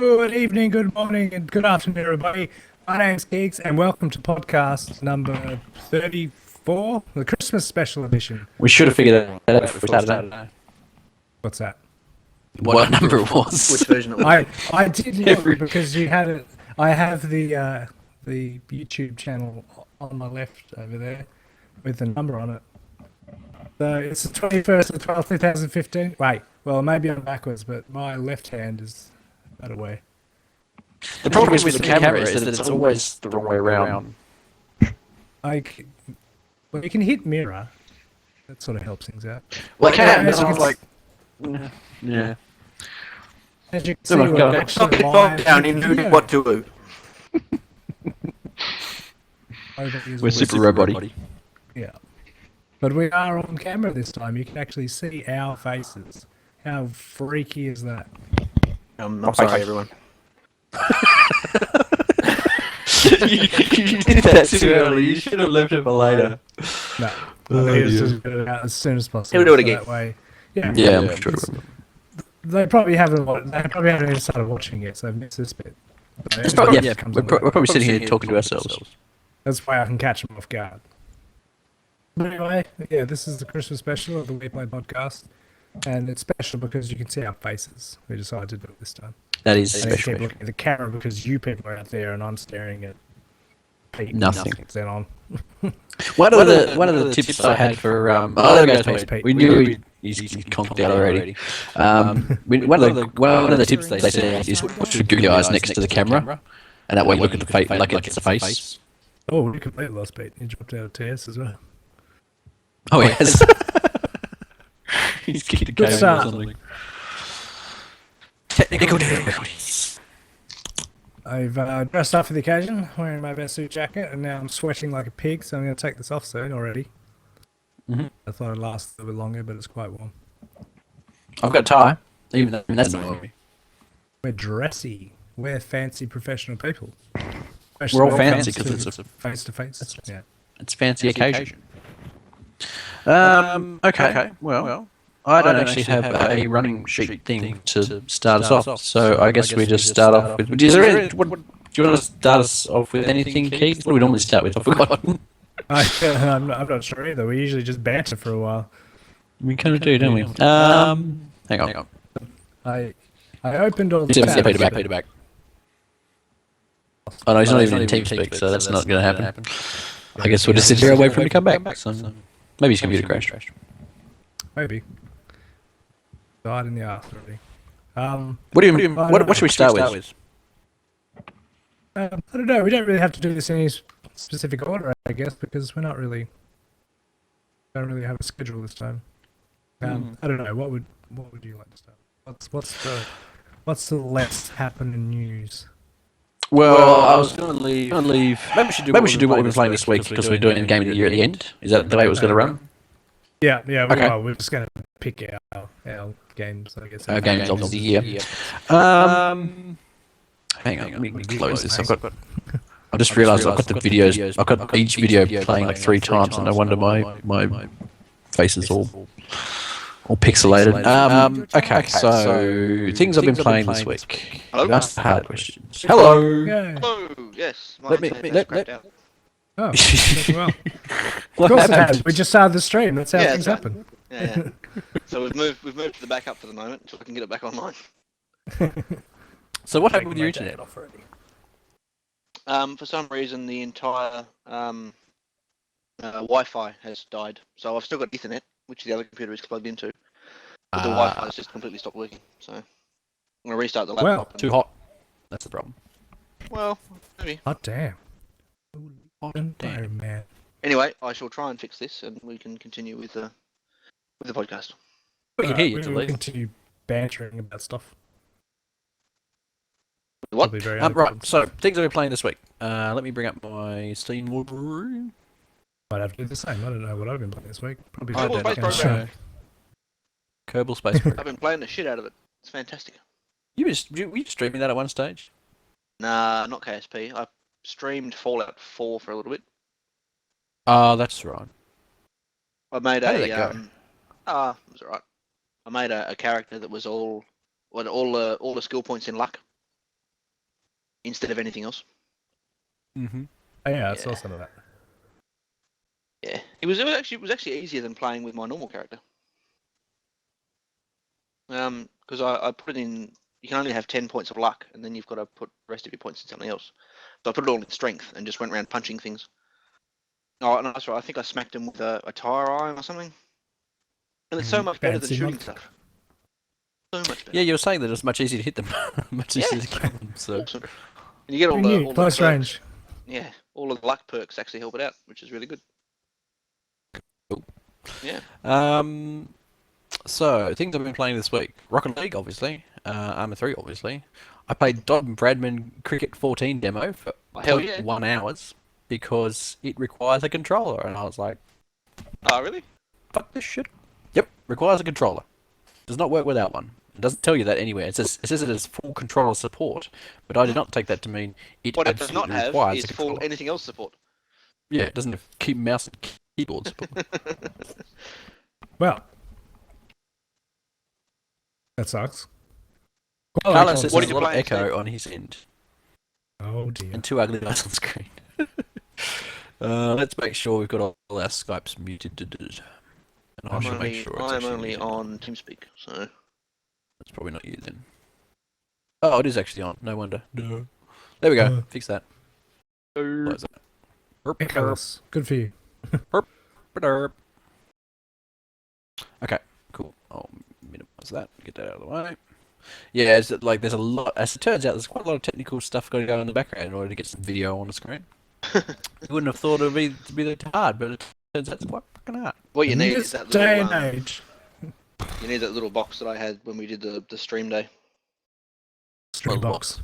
Good evening, good morning, and good afternoon, everybody. My name's Keegz, and welcome to podcast number 34, the Christmas special edition. We should have figured that out before we started. What's that? What number it was? Which version it was? I did look because you had it. I have the YouTube channel on my left over there with the number on it. So it's the 21st of the 12th, 2015. Wait, well, maybe I'm backwards, but my left hand is that away. The problem with the camera is that it's always the wrong way around. Well, you can hit mirror. That sort of helps things out. Well, I can, as but you I was like... Yeah. As you can see, So we're I've actually Knock live. it down, he knew what to do. We're super robot-y. Yeah. But we are on camera this time. You can actually see our faces. How freaky is that? I'm sorry, everyone. you did that too early. You should have left it for later. No. I need to just get it out as soon as possible. He'll do it again. That way. Yeah, Yeah, I'm sure. They probably haven't even started watching yet, so they've missed this bit. We're probably sitting here talking to ourselves. That's why I can catch them off guard. But anyway, yeah, this is the Christmas special of the WePlay Podcast, and it's special because you can see our faces. We decided to do it this time. That is And I special. keep looking at the camera because you people are out there and I'm staring at Pete. Nothing. Xenon. One of the tips I had for there goes Pete. We knew he's conked out already. One of the tips they said is put your googly eyes next to the camera, and that way you look at the face like it's a face. Oh, you completely lost Pete. You dropped out of TS as well. Oh yes. He's kicked a Good cable or start. something. Technical difficulties. I've dressed up for the occasion, wearing my best suit jacket, and now I'm sweating like a pig, so I'm going to take this off soon already. Mm-hmm. I thought it'd last a little bit longer, but it's quite warm. I've got a tie. Even that's not me. We're dressy. We're fancy professional people. We're all fancy because it's a face-to-face. Yeah. it's fancy occasion. Okay. Well, I don't actually have a running sheet thing to start us off, so I guess we just start off with. Do you want to start us off with anything, Keegz? What do we normally start with? I've forgotten. I'm not sure either. We usually just banter for a while. We kind of do, don't we? Hang on. I opened all the Yeah, tabs. Peter back. Oh no, he's not even in TeamSpeak, so that's not going to happen. I guess we'll just sit here and wait for him to come back. So maybe his computer crashed. Maybe. Died in the arse already. What should we start with? I don't know. We don't really have to do this in any specific order, I guess, because don't really have a schedule this time. I don't know. What would you like to start? What's the let's happen in news? Well, I was going to leave. Maybe we should do what we've been playing this week because we're doing a game of the year at the end. Is that the way it was going to run? Yeah. Okay. Well, we're just going to pick our games, I guess. Our games of the year. Hang on, let me close this. I just realised I've got the videos. I've got each video playing like 3 times, and no wonder my face is all pixelated. Okay, so things I've been playing this week. Hello? You asked the hard questions. Hello. Yeah. Hello, yes. Let me- let- out. Oh, well. Of What course it happened? has. We just started the stream. That's how Yeah, things that's right. happen. Yeah. So we've moved to the backup for the moment, so I can get it back online. So what happened with your internet? For some reason, the entire Wi-Fi has died. So I've still got Ethernet, which the other computer is plugged into, but the Wi-Fi has just completely stopped working. So I'm gonna restart the laptop. Well, Too hot. That's the problem. Well, maybe. Hot damn. Hot Oh, damn. man. Anyway, I shall try and fix this, and we can continue with the podcast. We can hear you, We'll Delete. continue bantering about stuff. What? Probably very Right, unimportant. so things I've been playing this week. Let me bring up my Steam library. Might have to do the same. I don't know what I've been playing this week. Probably Oh, about Space that kind of Program. shit. Kerbal Space Program. I've been playing the shit out of it. It's fantastic. Were you streaming that at one stage? Nah, not KSP. I streamed Fallout 4 for a little bit. Oh, that's right. I made How a did that go? it was alright. I made a character that was all the skill points in luck. instead of anything else. Mm-hmm. Oh, yeah, I saw Yeah. some of that. Yeah, it was actually easier than playing with my normal character. Because I put it in. You can only have 10 points of luck, and then you've got to put the rest of your points in something else. So I put it all in strength and just went around punching things. Oh, no, that's right. I think I smacked him with a tire iron or something. And it's so much better than Fancy shooting monster. stuff. So much better. Yeah, you were saying that it's much easier to hit them, much easier Yeah. to kill them. So Awesome. And you get all Who the knew? all Close the perks. range. Yeah, all of the luck perks actually help it out, which is really good. Cool. Yeah. So things I've been playing this week: Rocket League, obviously. Arma 3, obviously. I played Don Bradman Cricket 14 demo for Hell yeah. 1 hours because it requires a controller, and I was like, Oh, really? "Fuck this shit." Yep, requires a controller. Does not work without one. It doesn't tell you that anywhere. It says it has full controller support, but I did not take that to mean it What it does not absolutely have requires is a full controller. anything else support. Yeah, it doesn't have mouse and keyboard support. Well, that sucks. Carlos says What there's did a you lot of play echo instead? on his end Oh dear. and 2 ugly guys on screen. Let's make sure we've got all our Skypes muted. And I shall make sure it's I'm actually only muted. on TeamSpeak, so. That's probably not you then. Oh, it is actually on. No wonder. No. There we go. Fix that. Close that. Echoes. Good for you. Derp. Okay, cool. I'll minimize that. Get that out of the way. Yeah, it's like there's a lot. As it turns out, there's quite a lot of technical stuff got to go in the background in order to get some video on the screen. You wouldn't have thought it would be that hard, but it turns out it's quite fucking hard. What you In need this is that day little, and age. you need that little box that I had when we did the stream day. Stream Little box.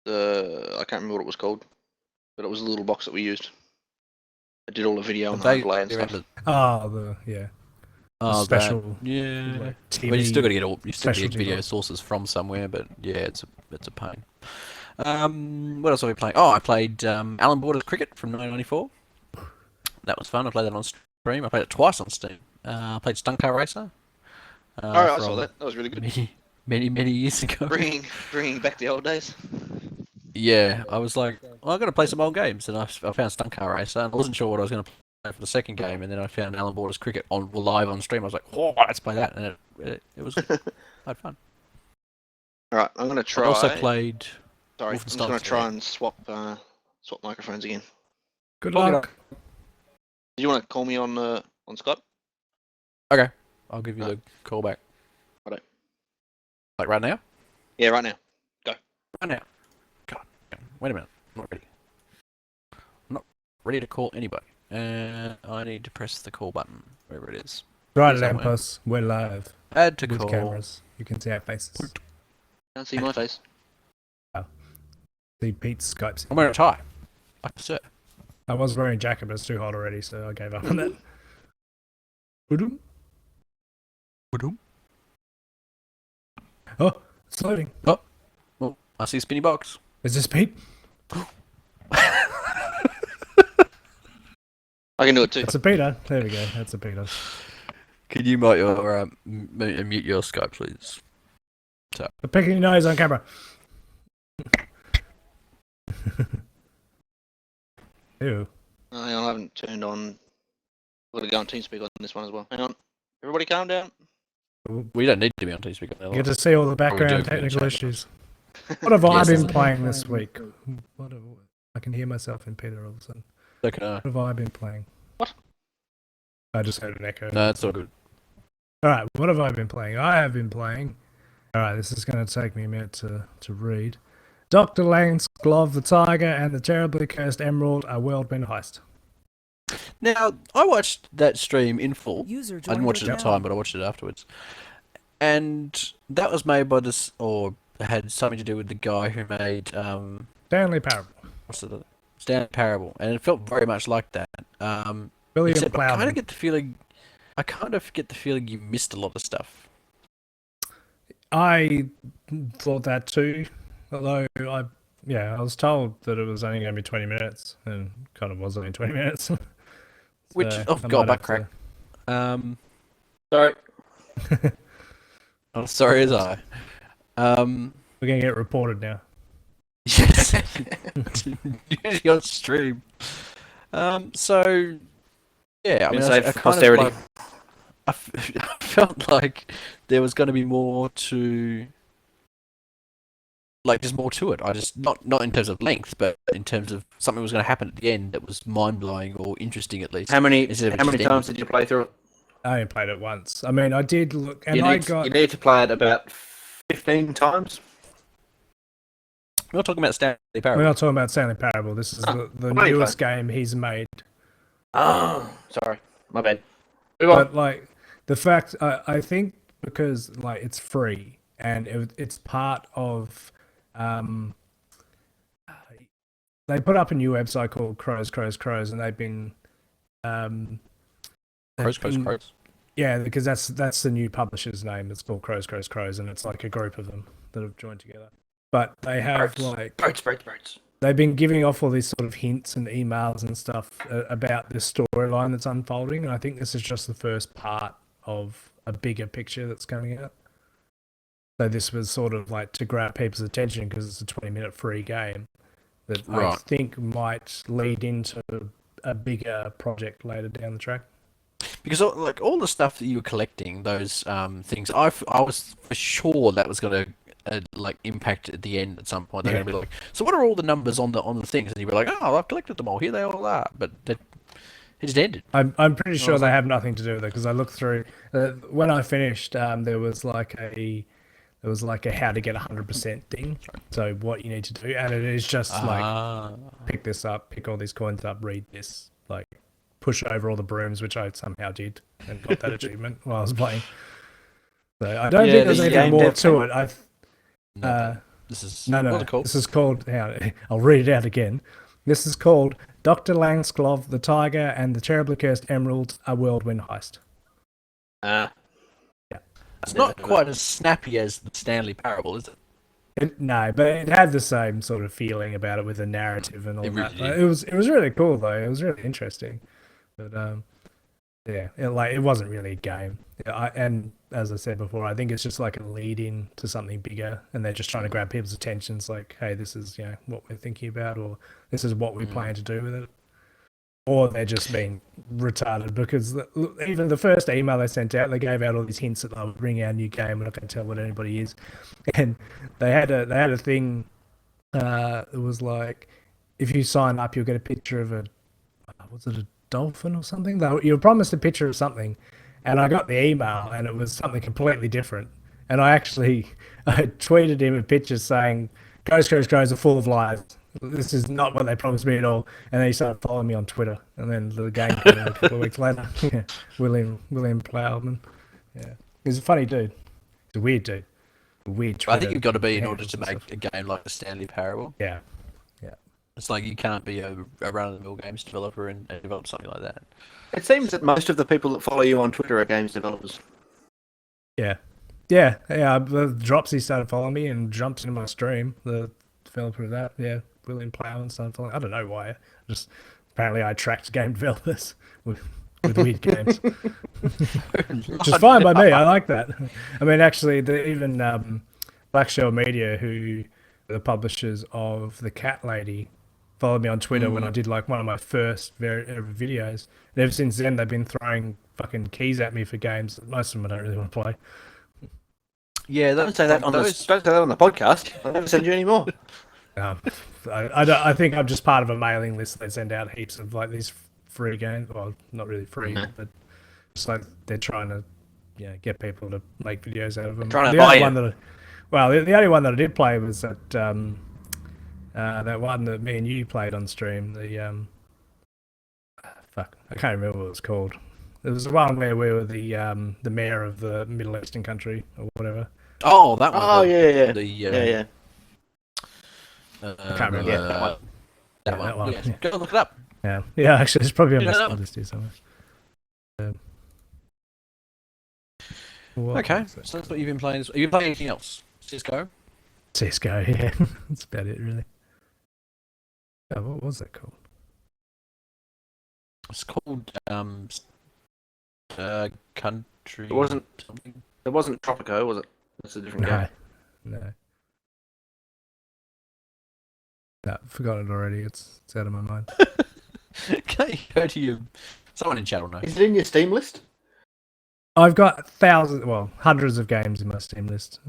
I can't remember what it was called, but it was a little box that we used. It did all the video and the They overlay and stuff. remember- Oh, yeah. Oh, special, that. Yeah. Like Well, you still got to TV. get all. You still got to get specialty video box. sources from somewhere, but yeah, it's a pain. What else are we playing? Oh, I played Alan Border's Cricket from 1994. That was fun. I played that on stream. I played it twice on Steam. I played Stunt Car Racer. Oh, I saw from that. That was really good. many years ago. Bringing back the old days. Yeah, I was like, well, I've got to play some old games, and I found Stunt Car Racer, and I wasn't sure what I was going to play for the second game, and then I found Alan Border's Cricket live on stream. I was like, oh, let's play that, and it was good. I had fun. All right, I'm gonna I try. also played. Sorry, I'm just gonna try and swap microphones again. Good Talk it luck. Do you want to call me on Skype? Okay, I'll give you the call back. Righto. Like right now? Yeah, right now. Right now. God, wait a minute. I'm not ready. I'm not ready to call anybody. I need to press the call button, wherever it is. Right, Somewhere. Lampus. We're live. Add to With call. cameras. You can see our faces. Can't see my face. See Pete's Skypes. I'm wearing a tie. Like a sir. I was wearing a jacket, but it's too hot already, so I gave up on that. Boom. Oh, it's loading. Oh, I see a spinny box. Is this Pete? I can do it too. That's a Peter. There we go. That's a Peter. Can you mute your mute your Skype, please? The picking your nose on camera. Ew. Hang on, I haven't turned on. I've got to go on TeamSpeak on this one as well. Hang on. Everybody calm down. We don't need to be on TeamSpeak. You get to see all the background do. technical issues. What have I Yes. been playing this week? I can hear myself in Peter all of a sudden. Okay. What have I been playing? What? I just heard an echo. No, it's all good. Alright, what have I been playing? I have been playing... Alright, this is going to take me a minute to read. Dr. Lang's Glove the Tiger and the Terribly Cursed Emerald, a Whirlwind Heist. Now, I watched that stream in full. User I didn't joined watch it your at the time, channel. but I watched it afterwards. And that was made by this, or had something to do with the guy who made, Stanley Parable. what's it? Stanley Parable. And it felt very much like that. William Except I kind Plowman. of get the feeling you missed a lot of stuff. I thought that too, although I was told that it was only going to be 20 minutes, and kind of was only 20 minutes. Which, So oh I god, might back have crack. Sorry. I'm sorry as I. We're going to get reported now. Yes. Usually on stream. So yeah, I mean, Save I for kind of posterity. like, I felt like there was going to be more to, like, just more to it. I just not in terms of length, but in terms of something was going to happen at the end that was mind blowing or interesting at least. How many Instead of how many just times ending. did you play through it? I only played it once. I mean, I did look, and You I need, got. you need to play it about 15 times. We're not talking about Stanley We're Parable. not talking about Stanley Parable. This is the what are you newest game he's made. Oh, sorry. My bad. Move on. But like the fact, I think because like it's free and it's part of, they put up a new website called Crows, and they've been, Crows. yeah, because that's the new publisher's name. It's called Crows, and it's like a group of them that have joined together. But they have like Birds. they've been giving off all these sort of hints and emails and stuff about this storyline that's unfolding, and I think this is just the first part of a bigger picture that's coming out. So this was sort of like to grab people's attention because it's a 20-minute free game that I Right. think might lead into a bigger project later down the track. Because like all the stuff that you were collecting, those things, I was for sure that was going to like impact at the end at some point. They're going to be like, so what are all the numbers on the things? And you'd be like, oh, I've collected them all. Here they all are. But it just ended. I'm pretty sure they have nothing to do with it because I looked through when I finished. There was like a how to get 100% thing. So what you need to do, and it is just like pick this up, pick all these coins up, read this, like push over all the brooms, which I somehow did and got that achievement while I was playing. So I don't think there's anything more to it. This is No. what's it called? This is called. I'll read it out again. This is called Dr. Langsclov, the Tiger, and the Terribly Cursed Emeralds: A Whirlwind Heist. It's not quite as snappy as the Stanley Parable, is it? No, but it had the same sort of feeling about it with the narrative and all It that. really did. It was really cool though. It was really interesting, but yeah, it wasn't really a game. And as I said before, I think it's just like a lead in to something bigger, and they're just trying to grab people's attention. It's like, hey, this is what we're thinking about, or this is what we plan to do with it. Or they're just being retarded because even the first email they sent out, they gave out all these hints that they'll bring out a new game. We're not going to tell what anybody is, and they had a thing. It was like, if you sign up, you'll get a picture of was it a dolphin or something? You were promised a picture of something, and I got the email, and it was something completely different. And I tweeted him a picture saying, "Crows are full of lies. This is not what they promised me at all." And then he started following me on Twitter, and then the game came out a couple of weeks later. Yeah. William Plowman. Yeah, he's a funny dude. He's a weird dude. Weird. I think you've got to be in handles order to and make stuff. a game like the Stanley Parable. Yeah. It's like you can't be a run-of-the-mill games developer and develop something like that. It seems that most of the people that follow you on Twitter are games developers. Yeah. The Dropsy started following me and jumped into my stream. The developer of that, William Plowman started following. I don't know why. Apparently I attract game developers with weird games, which is fine by me. I like that. I mean, actually, even Black Shell Media, who are the publishers of The Cat Lady, followed me on Twitter when I did like one of my first videos. And ever since then, they've been throwing fucking keys at me for games. Most of them I don't really want to play. Yeah, Don't say that on the podcast. I'll never send you any more. I think I'm just part of a mailing list. They send out heaps of like these free games. Well, not really free, but just like they're trying to get people to make videos out of them. Trying to the buy only you. one the only one that I did play was that one that me and you played on stream. The I can't remember what it was called. There was the one where we were the mayor of the Middle Eastern country or whatever. Oh, that one. Oh, yeah. Yeah. I can't remember. that one. That one. Yeah. Yeah. Go look it up. Yeah. Actually, it's probably on my Yeah. list here somewhere. Okay, so that's what you've been playing. Have you been playing anything else? CSGO? CSGO, yeah. That's about it, really. Oh, what was that called? It's called Country. It wasn't. Something. It wasn't Tropico, was it? That's a different game. No. No, forgot it already. It's out of my mind. Can you go to your... Someone in chat will know. Is it in your Steam list? I've got hundreds of games in my Steam list.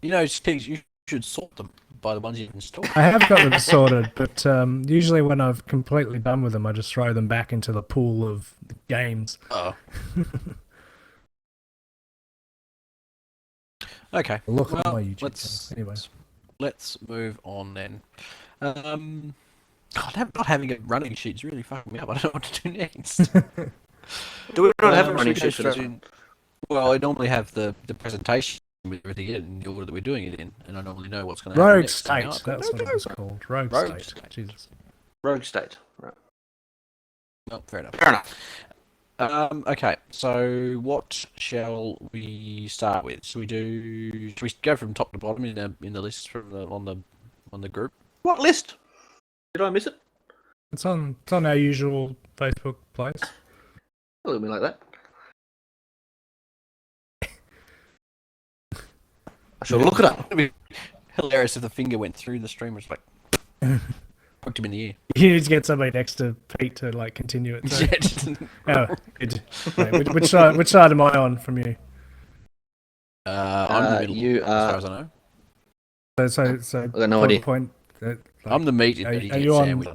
You know, Keegz, you should sort them by the ones you've installed. I have got them sorted, but usually when I've completely done with them, I just throw them back into the pool of games. Oh. Okay. Look at Well, my YouTube channel. Anyway. Let's move on then. God, not having a running sheet's really fucking me up. I don't know what to do next. Do we not have a Should running we go sheet for this straight one? in? Well, I normally have the presentation with everything in it and the order that we're doing it in, and I normally know what's going to happen Rogue next. State. No, That's what it was called. Rogue Rogue State. State. Jesus. Rogue State. Right. Oh, fair enough. Fair enough. Okay, so what shall we start with? Should we go from top to bottom in the list from on the group? What list? Did I miss it? It's on our usual Facebook place. Look at me like that. I shall look it up. It'd be hilarious if the finger went through the stream. It's like poked him in the ear. You need to get somebody next to Pete to like continue it. So. Yeah, just- Oh, good. Wait, which side am I on from you? I'm the middle, you as far are. as I know. So got no idea. point. I'm the meat in are the you on- sandwich.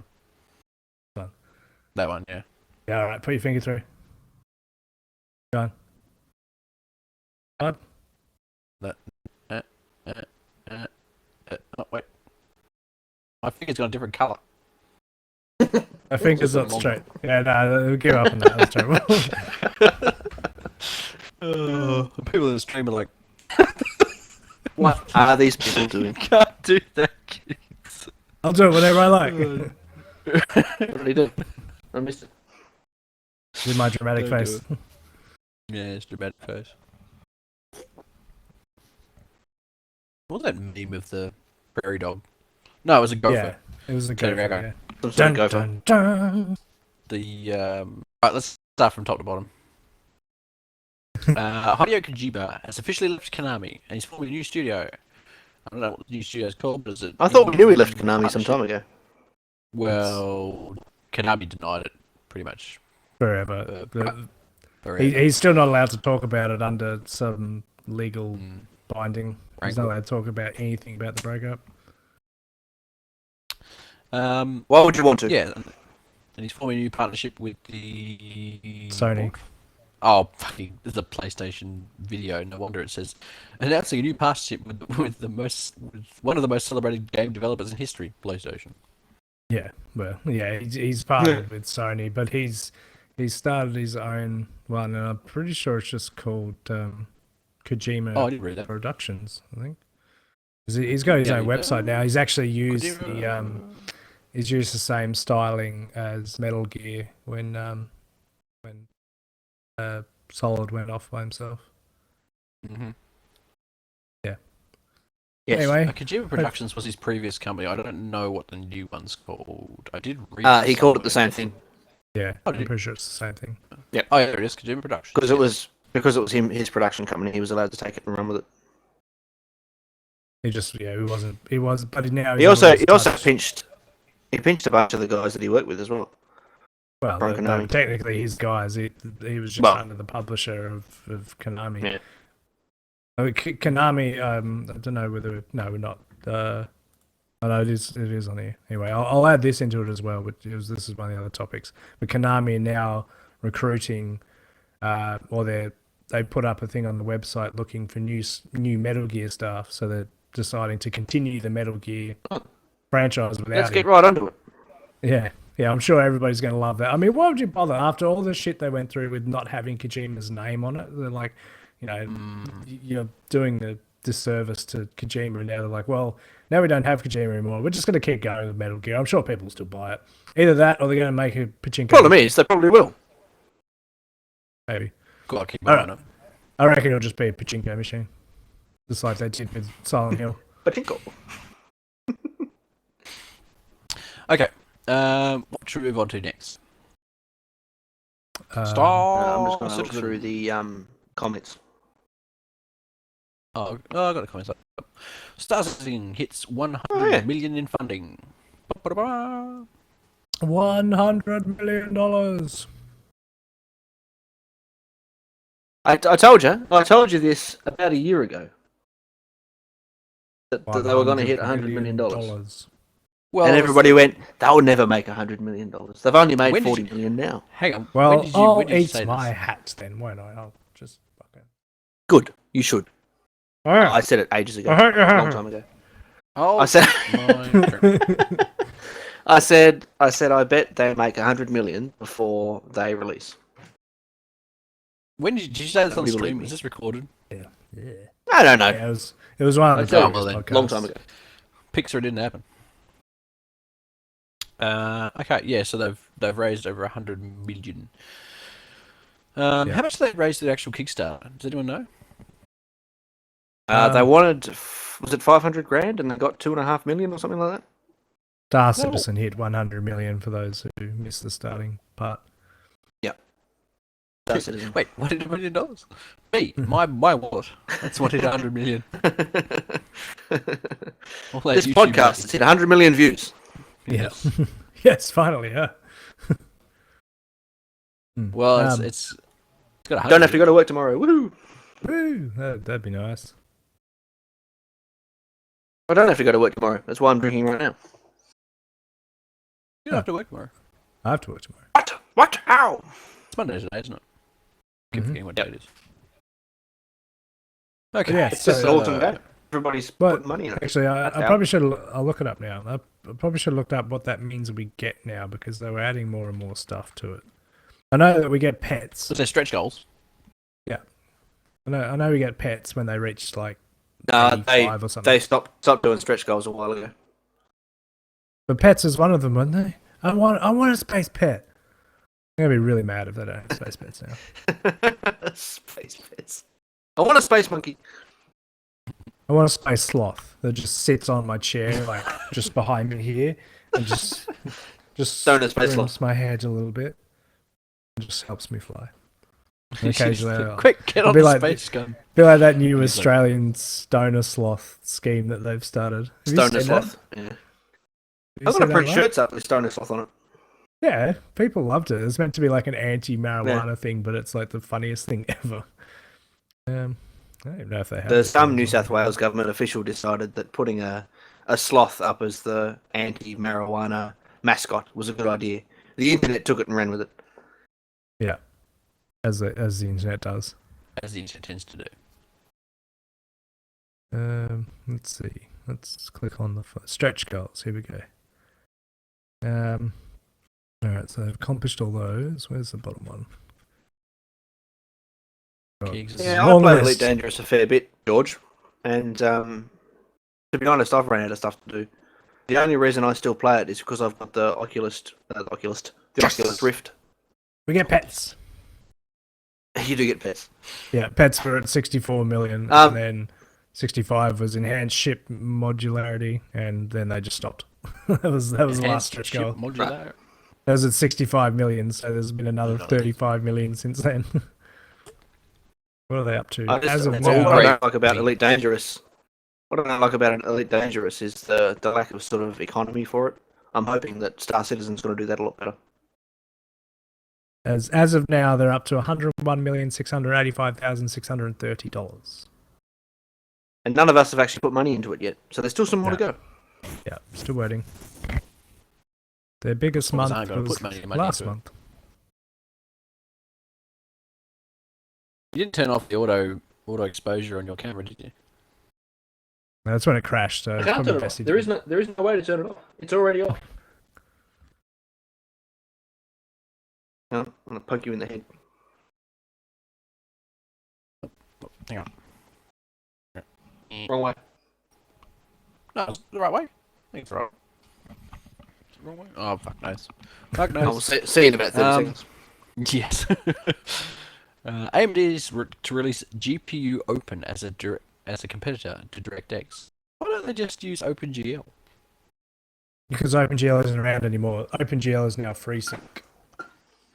One. That one, yeah. Yeah, all right. Put your finger through. Go on. Oh, wait. My finger's got a different colour. My finger's not straight. Yeah, no, give up on that. That's terrible. People in the stream are like, What are these people doing? can't do that, kids. I'll do it whatever I like. What did he do? I missed it. With my dramatic Don't do face. Yeah, it's dramatic face. What was that meme of the prairie dog? No, it was a gopher. Yeah, it was a Teddy gopher. Raggo. Yeah. Some sort of gopher. Dun, dun. The right, let's start from top to bottom. Hideo Kojima has officially left Konami and he's forming a new studio. I don't know what the new studio is called, but is it? I thought we knew he left Konami some time ago. Well, Konami denied it pretty much. Forever. Forever. He's still not allowed to talk about it under some legal Mm. binding. He's not allowed to talk about anything about the breakup. Why would you want to? Yeah, and he's forming a new partnership with the Sony. Oh, fucking! This is a PlayStation video. No wonder it says announcing a new partnership with one of the most celebrated game developers in history, PlayStation. Yeah, well, yeah, he's partnered with Sony, but he's started his own one, and I'm pretty sure it's just called Kojima Oh, I didn't read that. Productions, I think. 'Cause he's got his Yeah, own he website now. He's actually used Kojima. he's used the same styling as Metal Gear when Solid went off by himself. Mm-hmm. Yes. Anyway, Kojima Productions was his previous company. I don't know what the new one's called. I did read. He called it the same thing yeah, Oh, I'm did pretty sure it's the same thing. Oh, yeah, it is Kojima Productions. because it was his production company. He was allowed to take it and run with it. He was, but now He he's also always touched- pinched a bunch of the guys that he worked with as well. Well, from Konami. technically his guys. He was just Well. under the publisher of Konami. Yeah. Konami. I don't know whether we're not. I know it is on here. Anyway, I'll add this into it as well. But this is one of the other topics. But Konami are now recruiting, or they put up a thing on the website looking for new Metal Gear staff. So they're deciding to continue the Metal Gear franchise without Let's him. get right onto it. Yeah, I'm sure everybody's going to love that. I mean, why would you bother after all the shit they went through with not having Kojima's name on it? They're like, you're doing the disservice to Kojima, and now they're like, well, now we don't have Kojima anymore. We're just going to keep going with Metal Gear. I'm sure people will still buy it. Either that, or they're going to make a pachinko. Problem is, they probably will. Maybe. Gotta keep my eye on it. I reckon it'll just be a pachinko machine, just like they did with Silent Hill. Pachinko. Okay. What should we move on to next? I'm just going to look Citizen. through the comments. I got the comments up. Star Citizen hits 100 million in funding. Ba-ba-da-ba. $100 million. I told you this about a year ago. That they were going to hit $100 million. Well, And everybody went, they'll never make $100 million. They've only made When did $40 million now. hang on. Well, I'll when did you eat say my this? hat then, won't I? I'll just fucking. Good, you should. All right. I said it ages ago, I hate your a long hat. time ago. Oh, I said, my I said, I bet they make $100 million before they release. When did you say this on Nobody stream? believe me. Is this recorded? Yeah. I don't know. Yeah, it was one of the Oh, previous well then. podcasts. Long time ago. Pixar didn't happen. Okay, yeah, so they've raised over 100 million. How much did they raise the actual Kickstarter? Does anyone know? They wanted, was it 500 grand, and they got 2.5 million or something like that. Star Citizen hit 100 million for those who missed the starting part. That's it, isn't Wait, $100 million? Me, my wallet. That's what hit 100 million. All that This YouTube podcast money. has hit 100 million views. Yeah. Yes, finally, yeah. Well, it's got 100. Don't have to go to work tomorrow. Woohoo! Woo, that'd be nice. I don't have to go to work tomorrow. That's why I'm drinking right now. You don't have to work tomorrow. I have to work tomorrow. What? How? It's Monday today, isn't it? Keep Mhm. forgetting what day it is. Okay. Yeah, It's just an so, awesome day. Everybody's but putting money in it. Actually, I That's out. probably should. I'll look it up now. I probably should have looked up what that means we get now because they were adding more and more stuff to it. I know that we get pets. So they're stretch goals. I know we get pets when they reach like They 85 or something. they stopped doing stretch goals a while ago. But pets is one of them, weren't they? I want a space pet. I'm gonna be really mad if they don't have space pets now. Space pets. I want a space monkey. I want a space sloth that just sits on my chair, like just behind me here, and just Stoner space trims sloth. my head a little bit. And just helps me fly. And occasionally, I'll Quick, get I'll on be the like- space gun. be like that new He's like- Australian stoner sloth scheme that they've started. Have you Stoner seen that? sloth. Yeah. Have you I'm gonna seen that, print Mark? shirts up with stoner sloth on it. Yeah, people loved it. It's meant to be like an anti-marijuana thing, but it's like the funniest thing ever. I don't even know if they have. There's it. some New South Wales government official decided that putting a sloth up as the anti-marijuana mascot was a good idea. The internet took it and ran with it. Yeah, as the internet does. As the internet tends to do. Let's see. Let's click on the stretch goals. Here we go. All right, so I've accomplished all those. Where's the bottom one? Oh, Keegz is- Yeah, I long play list. Elite Dangerous a fair bit, George. And to be honest, I've run out of stuff to do. The only reason I still play it is because I've got the Oculus Rift. We get pets. You do get pets. Yeah, pets were at 64 million, Um, and then 65 was enhanced ship modularity, and then they just stopped. that was the last Enhanced stretch ship goal. modular. That was at 65 million, so there's been another 35 million since then. What are they up to? I just, As of what now, I great. don't like about Elite Dangerous, what I don't like about Elite Dangerous is the lack of sort of economy for it. I'm hoping that Star Citizen's going to do that a lot better. as of now, they're up to $101,685,630. And none of us have actually put money into it yet, so there's still some more to Yeah. go. Yeah, still waiting. Their biggest Well, month aren't gonna was put money last into it. month. You didn't turn off the auto exposure on your camera, did you? That's when it crashed. So I it's can't probably turn it best off. you There didn't. is no way to turn it off. It's already off. No, I'm going to poke you in the head. Hang on. Wrong way. No, it's the right way. I think it's right. It's the wrong way. Oh, fuck knows. Fuck I will knows. see you in about 30 seconds. Yes. AMD is to release GPUOpen as a competitor to DirectX. Why don't they just use OpenGL? Because OpenGL isn't around anymore. OpenGL is now FreeSync.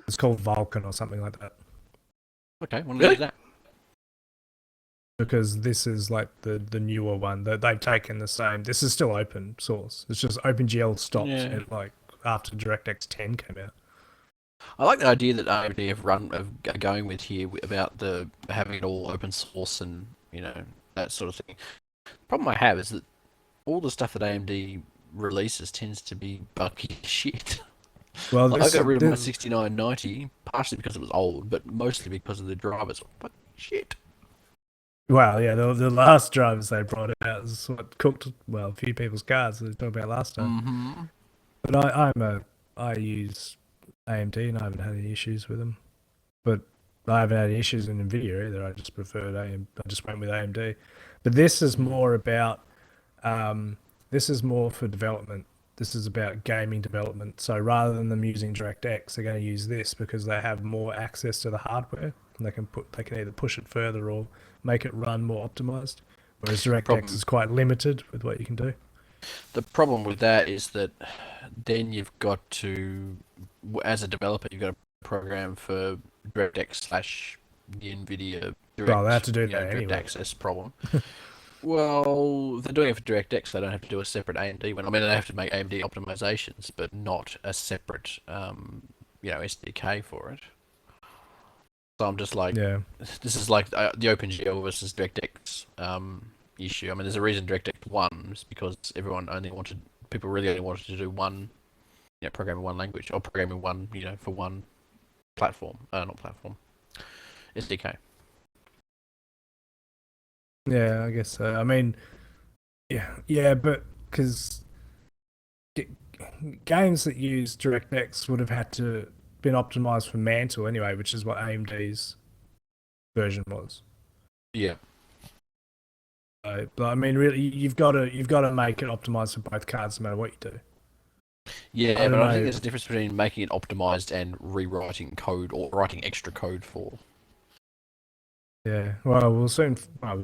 It's called Vulkan or something like that. Okay, want to Really? do that? because this is like the newer one that they've taken the same. This is still open source. It's just OpenGL stopped at like after DirectX 10 came out. I like the idea that AMD are going with here about the having it all open source and that sort of thing. The problem I have is that all the stuff that AMD releases tends to be buggy as shit. Well, like, I got rid of my 6990 partially because it was old, but mostly because of the drivers. But shit. Well, yeah, the last drivers they brought out is what cooked a few people's cards that we talked about last time. Mm-hmm. But I use AMD and I haven't had any issues with them. But I haven't had any issues in NVIDIA either. I just preferred AMD. I just went with AMD. But this is more about this is more for development. This is about gaming development. So rather than them using DirectX, they're going to use this because they have more access to the hardware and they can either push it further or make it run more optimized. Whereas DirectX is quite limited with what you can do. The problem with that is that then you've got to, as a developer, you've got to program for DirectX / the NVIDIA Direct, Well, they have to do that Direct anyway. Access problem. Well, they're doing it for DirectX. They don't have to do a separate AMD one. I mean, they have to make AMD optimizations, but not a separate, SDK for it. So I'm just like, this is like the OpenGL versus DirectX issue. I mean, there's a reason DirectX won, is because people really only wanted to do one, programming one language or programming one, for one platform, SDK. Yeah, I guess so. I mean, yeah, but because games that use DirectX would have had to been optimized for Mantle anyway, which is what AMD's version was. Yeah. But I mean, really, you've got to make it optimized for both cards, no matter what you do. Yeah, but I think there's a difference between making it optimized and rewriting code or writing extra code for. Yeah, well, we'll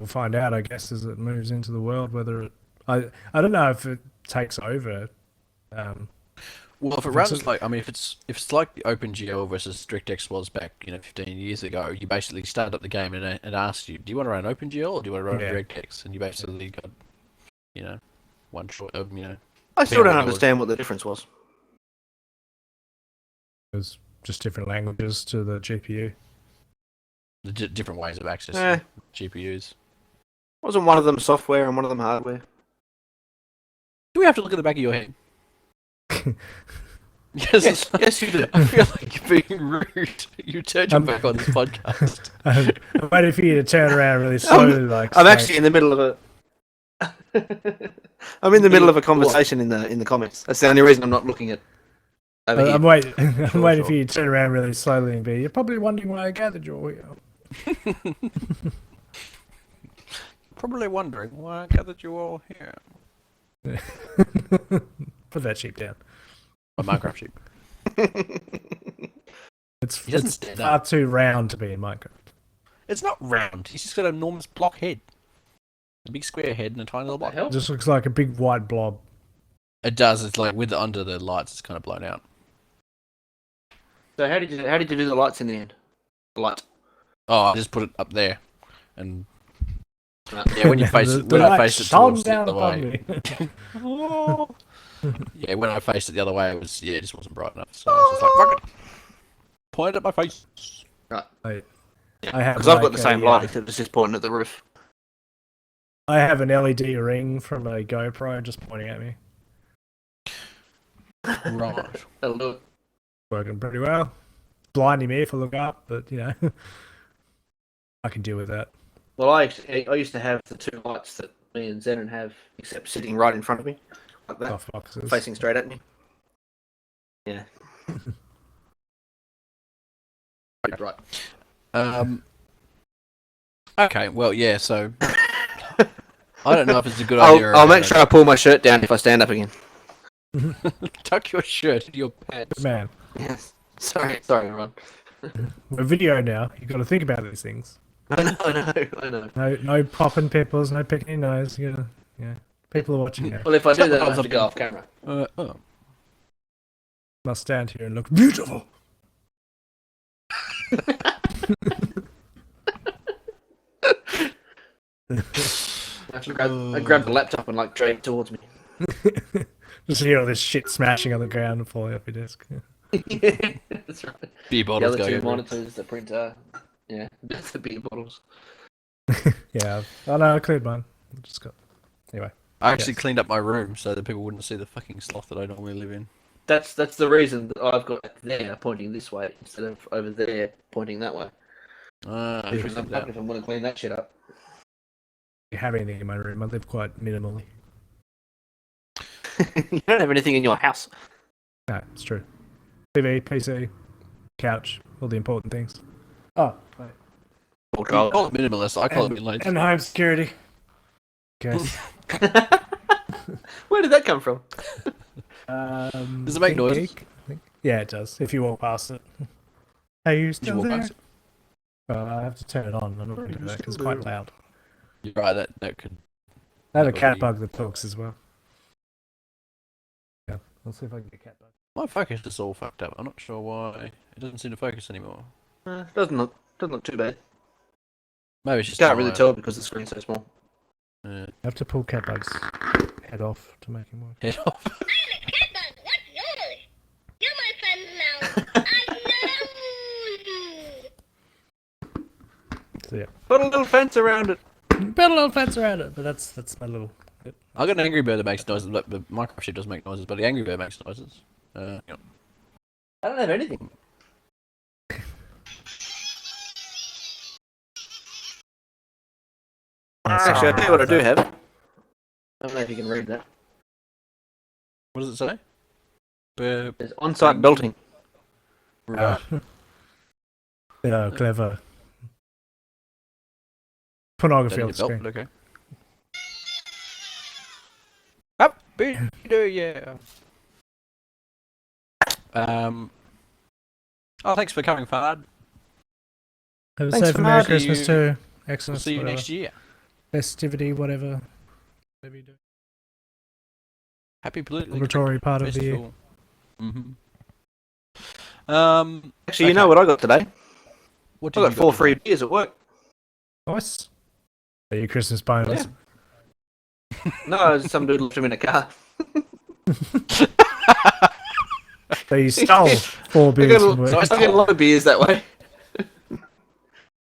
find out, I guess, as it moves into the world. Whether I don't know if it takes over. Well, if it runs if it's like the OpenGL versus DirectX was back, 15 years ago, you basically start up the game and it asks you, do you want to run OpenGL or do you want to run DirectX? And you basically got, one choice of, I still don't understand what the difference was. It was just different languages to the GPU. The different ways of accessing GPUs. Wasn't one of them software and one of them hardware? Do we have to look at the back of your head? Yes, you do. I feel like you're being rude. You turned your back on this podcast. I'm waiting for you to turn around really slowly. I'm actually in the middle of I'm in the middle of a conversation in the comments. That's the only reason I'm not looking at. I'm waiting for you to turn around really slowly and you're probably wondering why I gathered you all here. Probably wondering why I gathered you all here. Put that sheep down. A Minecraft sheep. It's far too round to be in Minecraft. It's not round. He's just got an enormous block head. A big square head and a tiny little block. It just looks like a big white blob. It does. It's like under the lights, it's kind of blown out. So how did you do the lights in the end? The light. Oh, I just put it up there, and when you face it, I faced it towards the other way. Yeah, when I faced it the other way, it just wasn't bright enough. So I was just like, fuck it, point it at my face. Right. I have because I've got the same light, except it's just pointing at the roof. I have an LED ring from a GoPro just pointing at me. Right. That'll do it. Working pretty well. Blinding me if I look up, but I can deal with that. Well, I used to have the two lights that me and Xenon have, except sitting right in front of me, like that, facing straight at me. Yeah. Right. Okay. Well, yeah. So I don't know if it's a good idea. I'll make sure I pull my shirt down if I stand up again. Tuck your shirt into your pants. Man. Yes. Sorry, everyone. We're video now. You've got to think about these things. I know. No popping pimples, no picking your nose. Yeah. People are watching now. Well, if I do that, I have to go off camera. Must stand here and look beautiful. I grabbed the laptop and like dragged it towards me. Just hear all this shit smashing on the ground and falling off your desk. Yeah, that's right. Beer The bottles other go two everywhere. monitors, the printer, yeah, that's the beer bottles. Yeah. Oh no, I cleared mine. I just got. Anyway. I actually Yes. cleaned up my room so that people wouldn't see the fucking sloth that I normally live in. That's the reason that I've got it there pointing this way instead of over there pointing that way. Because I'm fucking if I'm gonna clean that shit up. You have anything in my room? I live quite minimally. You don't have anything in your house. No, it's true. TV, PC, couch, all the important things. Oh, wait. You call it minimalist, I call it mid-length. And home security. Okay. Where did that come from? Does it make Think noises? Geek, I think. Yeah, it does. If you walk past it. Are you Did you still walk there? past it? I have to turn it on. I'm not going to do that because it's quite loud. You're right, that could... I have a cat Already- bug that talks as well. Yeah, I'll see if I can get a cat bug. My focus is all fucked up. I'm not sure why. It doesn't seem to focus anymore. Doesn't look too bad. Maybe it's just... Can't really my- tell because the screen's so small. Yeah. I have to pull cat bug's head off to make him work. Head off. What's yours? You're my friend now. I love you. So yeah. Put a little fence around it. Build a little fence around it, but that's my little... I got an Angry Bird that makes noises. But the Minecraft shit doesn't make noises, but the Angry Bird makes noises. Yeah. I don't have anything. Actually, I'll tell you what I do have. I don't know if you can read that. What does it say? Bear... There's on-site belting. Right. Yeah, clever. Pornography on Don't the need a screen. belt, okay. Happy New Year. Oh, thanks for coming, Fard. Have a Thanks safe for Merry that. Christmas See too. We'll Excellent. see you whatever. next year. Festivity, whatever. Whatever you do. Happy politically Laboratory part of the year. festival. Mm-hmm. Actually, you know what I got today? What I did got you 4 got free beers at work. Nice. Are your Christmas bonus? No, some dude left him in a car. So you stole 4 I beers got, from work. I get a lot of beers that way.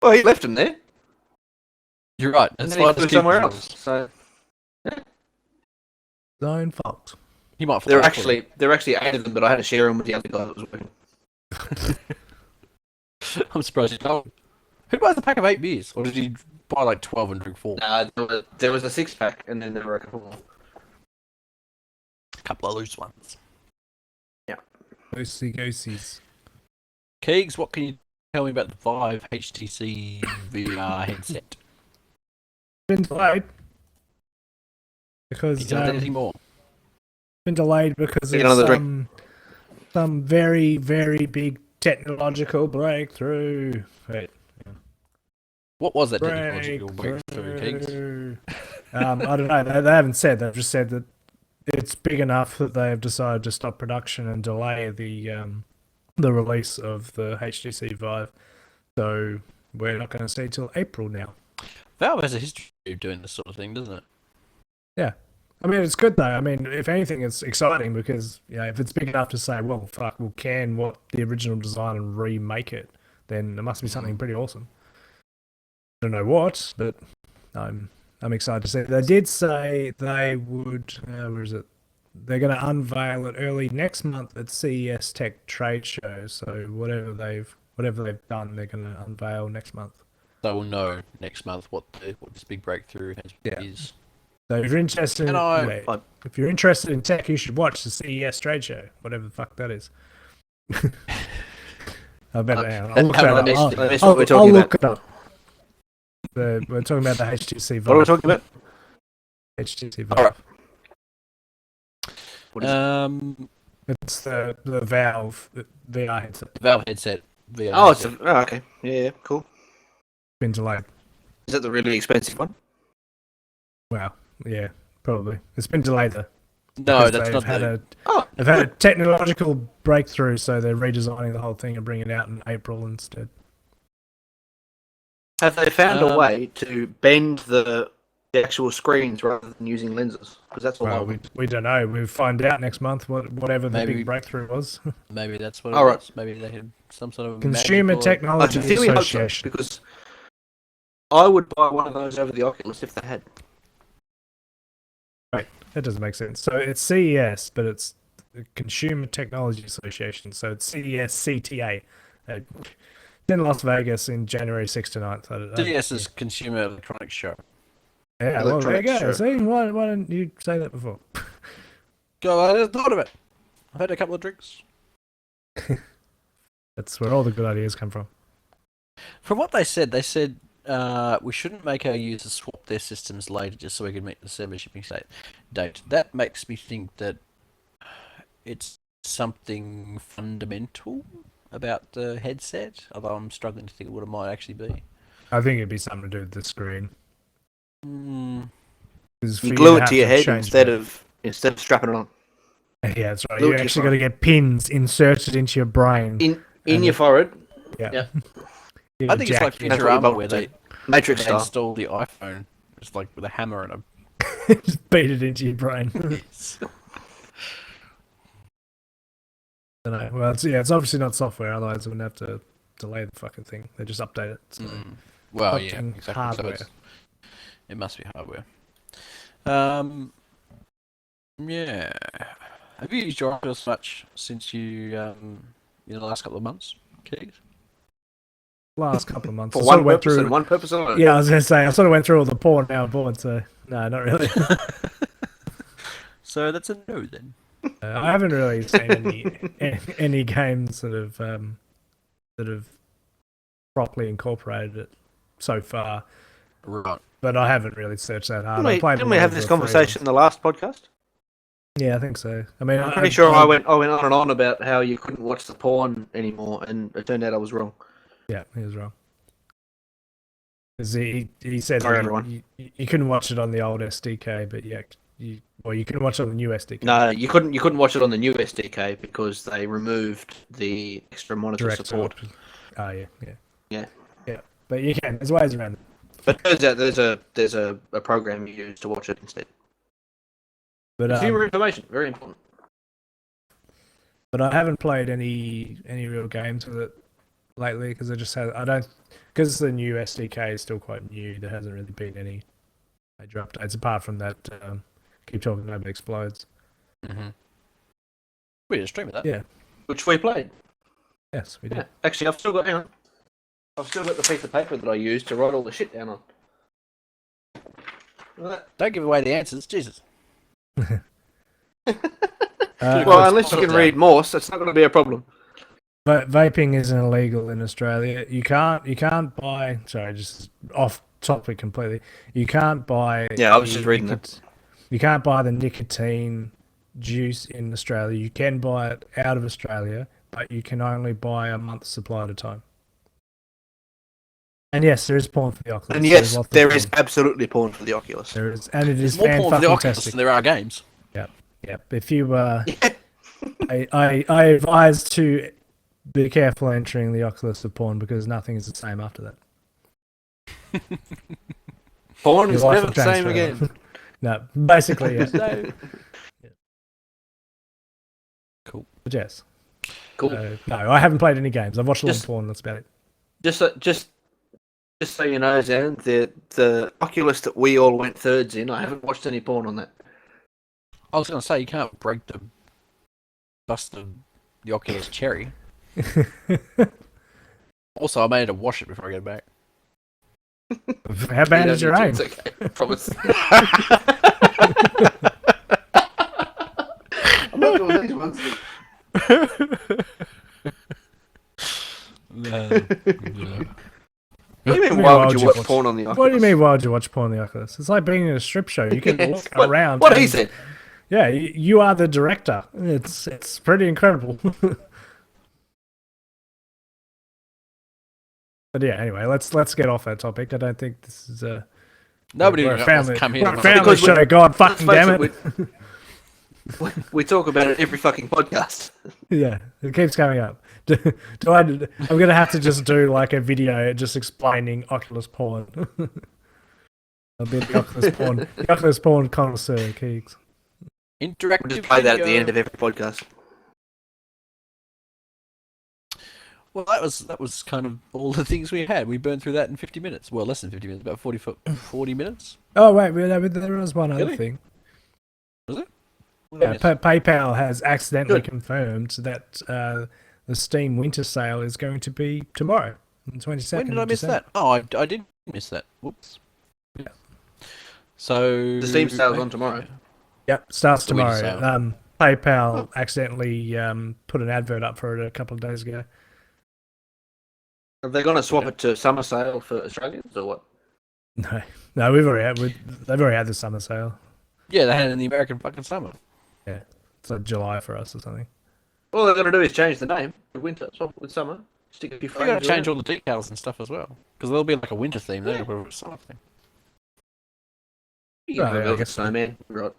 Well, he left him there, You're right. and That's then why he I flew just keep somewhere yours. else. So Own fault. He might there fly were actually 8 of them, but I had to share them with the other guy that was working. I'm surprised you told him. Who buys a pack of 8 beers? Or did you buy like 12 and drink 4? There was a 6-pack, and then there were a couple more. A couple of loose ones. Ghosty ghosties. Keegz, what can you tell me about the Vive HTC VR headset? Been delayed. Can Because you tell us anything more? been delayed because Get of another drink. some very, very big technological breakthrough. Wait, What was that technological breakthrough, Keegz? breakthrough. I don't know. They haven't said. They've just said that it's big enough that they have decided to stop production and delay the release of the HTC Vive. So we're not going to see till April now. Valve has a history of doing this sort of thing, doesn't it? Yeah. I mean, it's good though. I mean, if anything, it's exciting because, you know, if it's big enough to say, well, fuck, we'll can what the original design and remake it, then it must be something pretty awesome. I don't know what, but I'm excited to see it. They did say they would, where is it? They're going to unveil it early next month at CES Tech Trade Show. So whatever they've done, they're going to unveil next month. So we'll know next month what this big breakthrough Yeah. is. So if you're interested, Can I- if you're interested in tech, you should watch the CES Trade Show, whatever the fuck that is. I bet I'll look that up. That's what we're I'll talking look about. it up. We're talking about the HTC Vive. What are we talking about? HTC Vive. Alright. What is it? It's the Valve VR headset. Valve headset VR. Oh, it's headset. okay. Yeah, cool. Been delayed. Is that the really expensive one? Wow. Yeah, probably. It's been delayed though. No, because that's they've not had the... they've had a technological breakthrough, so they're redesigning the whole thing and bringing it out in April instead. Have they found a way to bend the actual screens rather than using lenses? Because that's all. Well, we don't know. We'll find out next month whatever the big breakthrough was. Maybe that's what it All right. was. Maybe they had some sort of Consumer magical- Technology I sincerely hope so, Association. because I would buy one of those over the Oculus if they had. Right, that doesn't make sense. So it's CES, but it's the Consumer Technology Association. So it's CES CTA. In Las Vegas in January 6th to 9th. I don't know. CES is Consumer Electronics Show. Yeah, well, there you go. Electronics, See, why didn't you say that before? Go, I just thought of it. I've had a couple of drinks. That's where all the good ideas come from. From what they said we shouldn't make our users swap their systems later just so we can meet the server shipping date. That makes me think that it's something fundamental about the headset, although I'm struggling to think of what it might actually be. I think it'd be something to do with the screen. You glue it to your head instead of strapping it on. Yeah, that's right. glue it You to your actually got to get pins inserted into your brain. In your forehead. Yeah. Yeah. I think it's like That's what Futurama you where want they Matrix style. install the iPhone just like with a hammer and a Just beat it into your brain. I don't know. Well, it's obviously not software, otherwise I wouldn't have to delay the fucking thing. They just update it. So. Well, yeah, Fucking exactly. hardware. So it must be hardware. Yeah. Have you used your Oculus much since you in the last couple of months, Keegz? Last couple of months. For I sort one of went purpose through. and one purpose only. Yeah, I was going to say, I sort of went through all the porn now I'm bored, so no, not really. So that's a no then. I haven't really seen any games that have properly incorporated it so far, Right. but I haven't really searched that hard. I played Didn't we a lot have of this the free conversation in the last podcast? ones. Yeah, I think so. I mean, I'm pretty sure I went on and on about how you couldn't watch the porn anymore, and it turned out I was wrong. Yeah, he was wrong. 'Cause he said Sorry, that everyone. you couldn't watch it on the old SDK, but yeah, you couldn't watch it on the new SDK. No, you couldn't watch it on the new SDK because they removed the extra monitor Direct support. Oh yeah. Yeah. But you can. There's ways around it. But turns out there's a program you use to watch it instead. But Consumer information, very important. But I haven't played any real games with it lately because because the new SDK is still quite new. There hasn't really been any major updates apart from that. Keep talking, nobody explodes. Mm-hmm. We did a stream of that. Yeah. Which we played. Yes, we did. Yeah. Actually, I've still got the piece of paper that I used to write all the shit down on. Look at that. Don't give away the answers, Jesus. Well, unless you can read Morse, that's not going to be a problem. But vaping isn't illegal in Australia. You can't buy. Sorry, just off topic completely. You can't buy. Yeah, I was just reading that. You can't buy the nicotine juice in Australia. You can buy it out of Australia, but you can only buy a month's supply at a time. And yes, there is porn for the Oculus. And yes, lots of there porn. is absolutely porn for the Oculus. There is, and it is There's more porn for the Oculus fan-fucking-tastic. than there are games. Yep. If you I advise to be careful entering the Oculus of porn because nothing is the same after that. Porn Your is life never will the same transfer. again. No, basically, yeah. No. But yes. Cool. No, I haven't played any games. I've watched a lot of Just- porn. That's about it. Just so you know, Zan, the Oculus that we all went thirds in, I haven't watched any porn on that. I was going to say, you can't bust the Oculus cherry. Also, I made her wash it before I get it back. How bad is your aim? It's okay, I promise. I'm not doing these ones. What do you mean, why would you watch porn on the Oculus? What do you mean, why would you watch porn on the Oculus? It's like being in a strip show. You can look around. What he and- said. Yeah, you are the director. It's pretty incredible. But yeah, anyway, let's get off that topic. I don't think this is a Nobody we're a wants family. to come here. We're a and- family Because show. God fucking Let's damn face it! we talk about it every fucking podcast. Yeah, it keeps coming up. I'm gonna have to just do like a video just explaining Oculus porn. I'll be the Oculus porn connoisseur, Keegz. Interactive. We'll just play that at the video. end of every podcast. Well, that was kind of all the things we had. We burned through that in 50 minutes. Well, less than 50 minutes, about 40 minutes. Oh wait, there was one other Really? thing. Was it? What did I Yeah, miss? PayPal has accidentally Good. confirmed that the Steam Winter Sale is going to be tomorrow, on the 22nd. When did I of miss December. that? Oh, I did miss that. Whoops. Yeah. So The Steam sale's on tomorrow. Yep, starts The Winter tomorrow. PayPal accidentally put an advert up for it a couple of days ago. Are they going to swap it to summer sale for Australians or what? No, they've already had the summer sale. Yeah, they had it in the American fucking summer. It's like July for us or something. All they're going to do is change the name to winter, swap it with summer. Stick a few They got to frames change around. all the decals and stuff as well, because there'll be like a winter theme. They're going to put a summer theme. You can Oh, yeah, I build a guess so. snowman, right?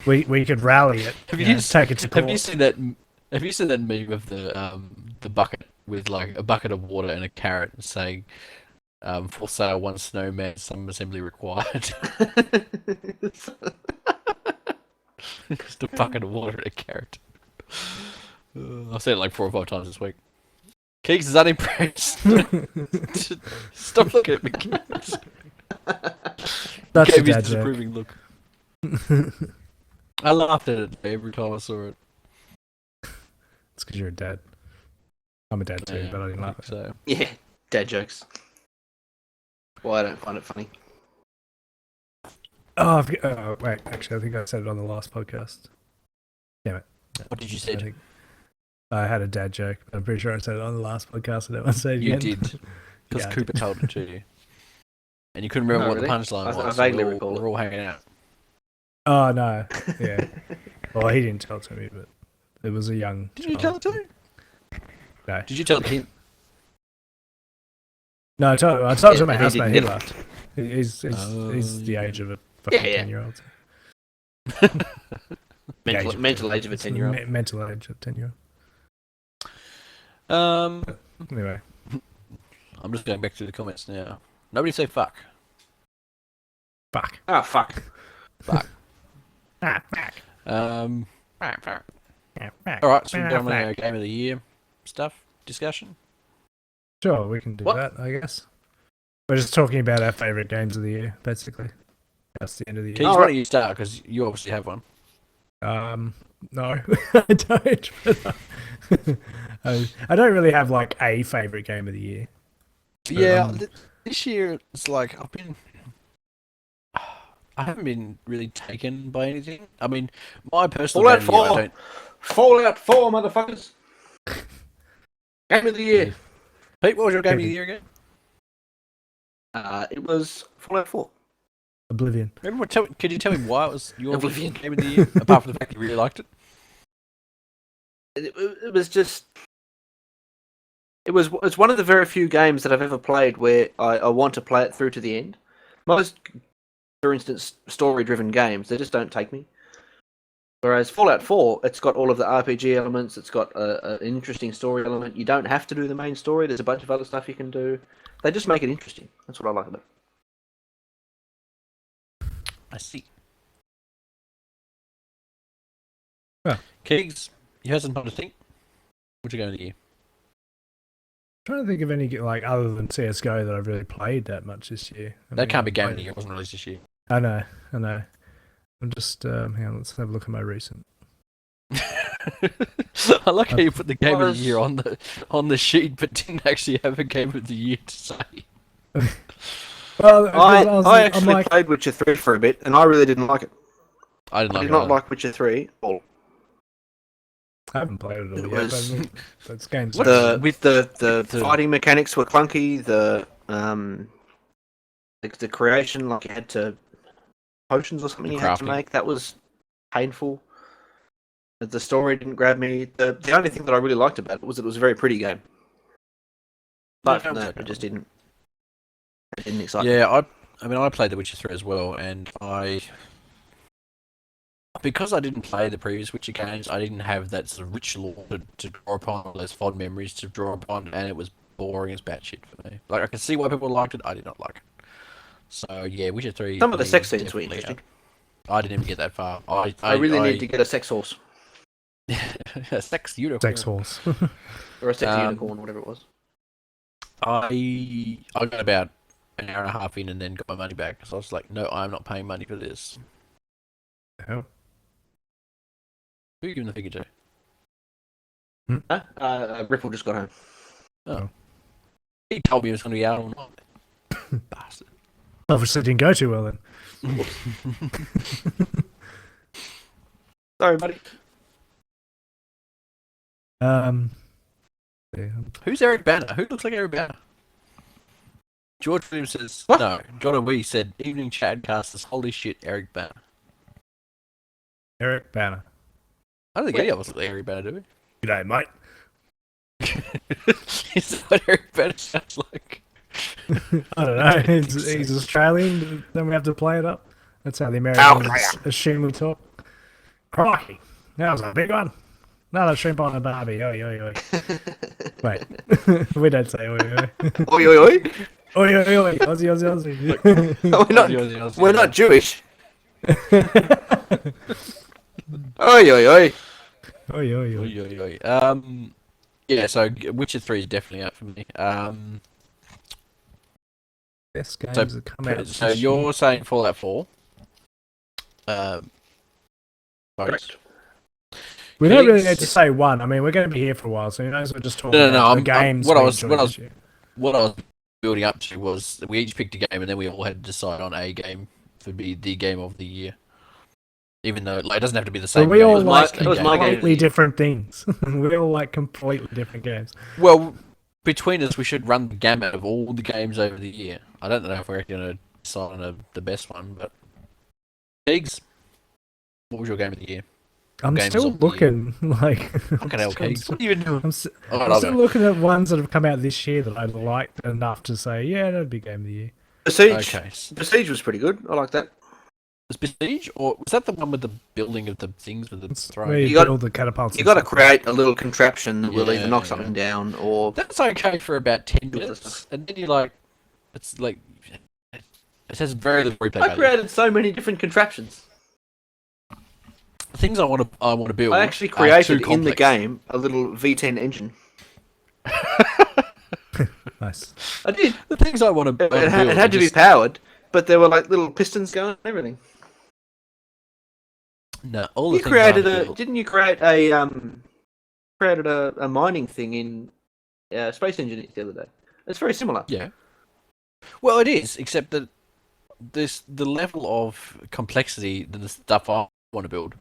We could rally it. Have you you know, s- take it to court. Have you seen that? Have you seen that meme of the bucket with like a bucket of water and a carrot saying, "For sale, one snowman, some assembly required." Just a bucket of water and a carrot. I've said it like 4 or 5 times this week. Keegz is unimpressed. Stop looking at me, Keegz. That's a Gave his dad joke. disapproving look. I laughed at it every time I saw it. It's because you're a dad. I'm a dad too, Yeah, but I didn't laugh at it. So Yeah, dad jokes. Well, I don't find it funny. Oh, wait. Actually, I think I said it on the last podcast. Damn it. what did you I say? think I had a dad joke, but I'm pretty sure I said it on the last podcast. I don't want to say it You again. did, because Yeah, I Cooper did. told it to you, and you couldn't remember Oh, what really? the punchline I was. vaguely we're all, recall it. we're all hanging out. Oh, no. Yeah. Well, he didn't tell it to me, but it was a young Did you tell child. it to him? No. Did you tell it to him? No, I told it Yeah, to my and he housemate. didn't He get it. laughed. He's the yeah. age of a fucking Yeah, yeah. 10-year-old. Mental age of a 10-year-old. Mental age of 10-year-old. Anyway. I'm just going back to the comments now. Nobody say fuck. Fuck. Ah, fuck. Fuck. Ah, fuck. Fuck. Yeah, fuck. All right, so we're Ah, done with our fuck. game of the year stuff discussion. Sure, we can do What? that, I guess. We're just talking about our favourite games of the year, basically. That's the end of the Keith, year. why Alright. don't you start? Because you obviously have one. No, I don't. I don't really have like a favourite game of the year. Yeah, Um, this year it's like I haven't been really taken by anything. I mean, my personal Fallout game of the year, 4. I don't. Fallout 4, motherfuckers. Game of the year. Pete, what was your game of the year again? It was Fallout 4. Oblivion. Remember what? Could you tell me why it was your Oblivion. game of the year? Apart from the fact that you really liked it. It was just. It's one of the very few games that I've ever played where I want to play it through to the end. Most, for instance, story-driven games, they just don't take me. Whereas Fallout 4, it's got all of the RPG elements, it's got an interesting story element. You don't have to do the main story, there's a bunch of other stuff you can do. They just make it interesting. That's what I like about it. I see. Yeah. Keegz, you had some time to think. What's your game of the year? Trying to think of any like other than CS:GO that I've really played that much this year. That can't be game of played the year. It wasn't released this year. I know. I'm just hang on. Let's have a look at my recent. I like how you put the game of Was- the year on the sheet, but didn't actually have a game of the year to say. Well, I actually I'm like, played Witcher 3 for a bit, and I really didn't like it. I didn't I like did it. not either. like Witcher 3 at all. I haven't played it all It yet. was- But that's games. What- The with the the- fighting mechanics were clunky. The creation, like you had to potions or something The you had to crafting. make, that was painful. The story didn't grab me. The only thing that I really liked about it was a very pretty game. But Yeah, from that, okay. it just didn't. It didn't excite me. Yeah, I mean, I played The Witcher 3 as well, and I because I didn't play the previous Witcher games, I didn't have that sort of rich lore to draw upon, those fond memories to draw upon, and it was boring as batshit for me. Like, I can see why people liked it, I did not like it. So, yeah, Witcher 3... Some of the sex scenes were interesting. I didn't even get that far. I really need to get a sex horse. a sex unicorn. Sex horse. Or a sex unicorn, whatever it was. I got about an hour and a half in and then got my money back. So I was like, no, I'm not paying money for this. Hell. Who are you giving the figure to? Ripple just got home. Oh. He told me it was going to be out all night. Bastard. Obviously didn't go too well then. Sorry, buddy. Yeah. Who's Eric Banner? Who looks like Eric Banner? George Williams says, What? no, John and Wee said, evening chat casters, holy shit, Eric Banner. Eric Banner. I don't think any of us look like Eric Banner, do we? G'day, mate. Is that what Eric Banner sounds like? I don't know. He's Australian. Then we have to play it up. That's how the Americans assume we talk. Crikey, that was a big one. Another shrimp on a barbie. Oi, oi, oi. Wait, we don't say oi, oi. Oi, oi, oi. Oi, oi, oi. Aussie, Aussie, Aussie. We're not Jewish. Oi, oi, oi. Oi, oi, oi. Oi, oi, oi. Yeah, so Witcher 3 is definitely out for me. Best games that come out. So you're saying Fallout 4? Correct. We don't really need to say one. I mean, we're going to be here for a while, so who knows? We're just talking about the games. What I was building up to was we each picked a game, and then we all had to decide on a game to be the game of the year. Even though it doesn't have to be the same. So we game. all like it was my game. completely different things. We all like completely different games. Well, between us, we should run the gamut of all the games over the year. I don't know if we're going to decide on the best one, but Keegz, what was your game of the year? I'm Games still of the looking like. Fucking hell, Keegz. What are you even doing? I'm still looking at ones that have come out this year that I liked enough to say, yeah, that'd be game of the year. Besiege. Okay. Besiege was pretty good. I like that. Was Besiege, or was that the one with the building of the things with the Where throne? you build the catapults. You got to create a little contraption that will Yeah, either knock yeah. something down or. That's okay for about 10 Build minutes, stuff. and then you like, it's like, it has very little replay I value. created so many different contraptions. The things I want to build. I actually are created too in the complex. game a little V10 engine. Nice. I did. The things I want to build. It had to be powered, but there were like little pistons going and everything. No, all the You things created I a. built. Didn't you create a mining thing in Space Engineers the other day? It's very similar. Yeah. Well, it is, except that the level of complexity that the stuff I want to build,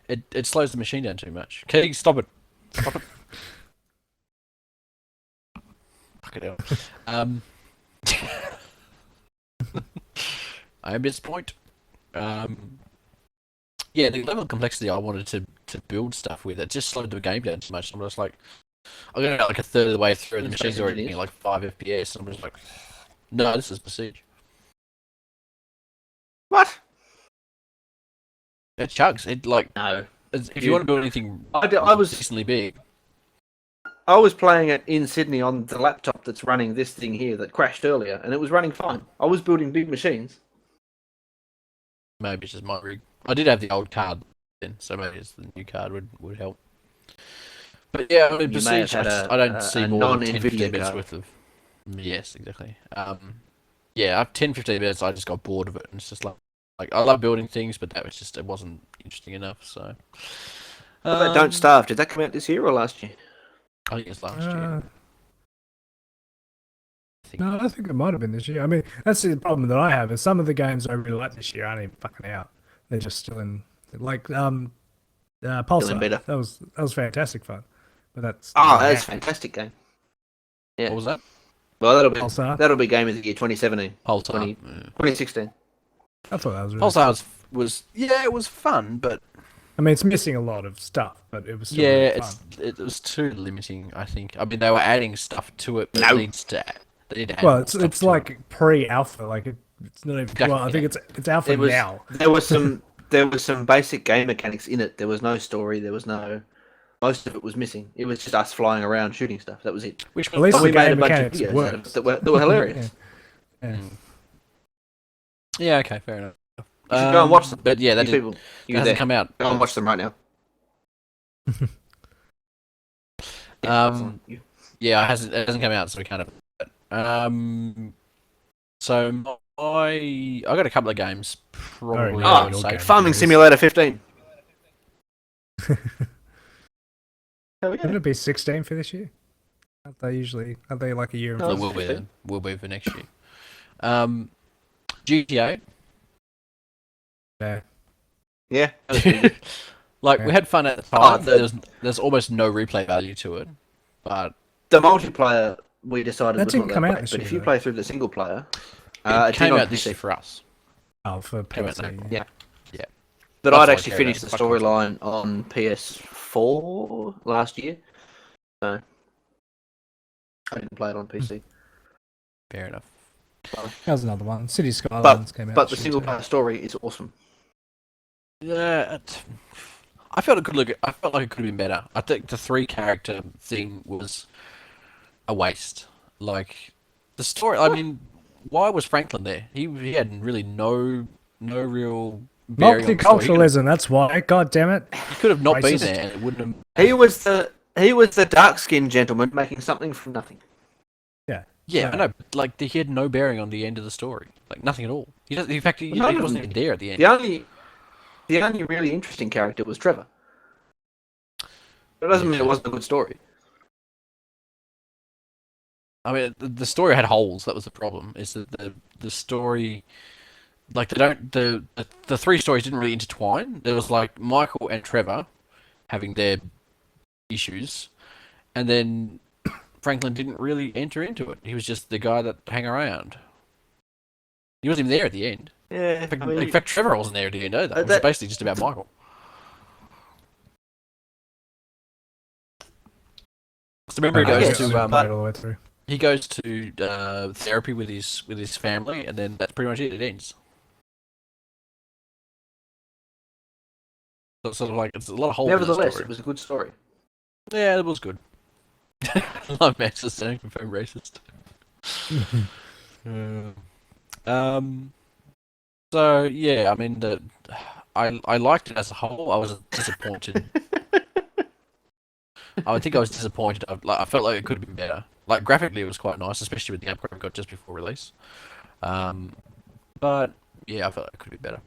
it slows the machine down too much. Keegz, stop it. Stop it. Fuck it out. I am at this point. Yeah, the level of complexity I wanted to build stuff with, it just slowed the game down too much. I'm just like, I'm going like a third of the way through, and the machine's already getting like 5 FPS, and I'm just like, no, this is Besiege. What? It chugs. It like, No. if you want to build anything I was decently big, I was playing it in Sydney on the laptop that's running this thing here that crashed earlier, and it was running fine. I was building big machines. maybe it's just my rig. I did have the old card then, so maybe it's the new card would help. But yeah, I mean, You may have Besiege, had I don't see a more than 10, non-NVIDIA 15 minutes card. worth of... Yes, exactly. Yeah, after 10, 15 minutes, I just got bored of it, and it's just like I love building things, but that was just, it wasn't interesting enough, so... What about Don't Starve? Did that come out this year or last year? I think it's last year. No, I think it might have been this year. I mean, that's the problem that I have is some of the games I really like this year aren't even fucking out. They're just still in, like Pulsar. beta. That was fantastic fun, but that's That's a fantastic game. Yeah. What was that? Well, Pulsar. that'll be Game of the Year 2017, Pulsar. 2016. I thought that was really Pulsar was yeah, it was fun, but I mean, it's missing a lot of stuff, but it was still yeah, really fun. it was too limiting. I think. I mean, they were adding stuff to it, but No. it needs to. They need to add Well, more it's stuff to like pre-alpha, like it's not even. Exactly, Well, I think yeah. it's alpha now. There were some there was some basic game mechanics in it. There was no story. There was no. Most of it was missing. It was just us flying around shooting stuff. That was it. Which At least we the made a game bunch of mechanics videos out of worked. it that were hilarious. Yeah. Yeah, okay, fair enough. You should go and watch them. But yeah, that You did, people, that you hasn't there. come out. Go and watch them right now. You- Yeah, it hasn't come out, so we can't have it. So I got a couple of games. Probably. Oh, I yeah, would your say. game. Farming Simulator 15. Hell Wouldn't yeah. it be 16 for this year? Aren't they like a year? No, It will be then. Will be for next year. GTA. Yeah. Yeah. that was pretty good. Like Yeah. we had fun at the Oh, time. There's almost no replay value to it, but The multiplayer we decided That was didn't not come that out great, this but year, if you though. play through the single player, it it's came on out this PC. year for us. Oh, for Came out PC. now. Yeah. Yeah. But That's I'd all I actually care finished about. the Fuck storyline on PS4 last year, so I didn't play it on PC. Fair enough. That was another one. City Skylines came out. But the this year single too. player story is awesome. Yeah, I felt it could look. I felt like it could have been better. I think the 3 character thing was a waste. Like the story. I mean, why was Franklin there? He had really no real bearing on the story. Multiculturalism, that's why. God damn it. He could have not been Racist. there. And it wouldn't have. He was the dark skinned gentleman making something from nothing. Yeah, I know. But, like he had no bearing on the end of the story. Like nothing at all. In fact, he None of wasn't them even there at the end. The only really interesting character was Trevor. That doesn't mean it wasn't a good story. I mean, the story had holes. That was the problem. Is that the story, like the 3 stories didn't really intertwine. There was like Michael and Trevor having their issues, and then Franklin didn't really enter into it. He was just the guy that hang around. He wasn't even there at the end. Yeah, In fact, Trevor wasn't there at the end either. It was basically just about Michael. So remember, he goes Yes, to but- all the way through. he goes to therapy with his family, and then that's pretty much it. It ends. So it's sort of like it's a lot of holes in the Nevertheless, story. it was a good story. Yeah, it was good. Love Max is saying confirmed racist. So yeah, I mean I liked it as a whole. I was disappointed. I think I was disappointed. I felt like it could have been better. Like graphically, it was quite nice, especially with the upgrade we got just before release. But yeah, I felt like it could be better.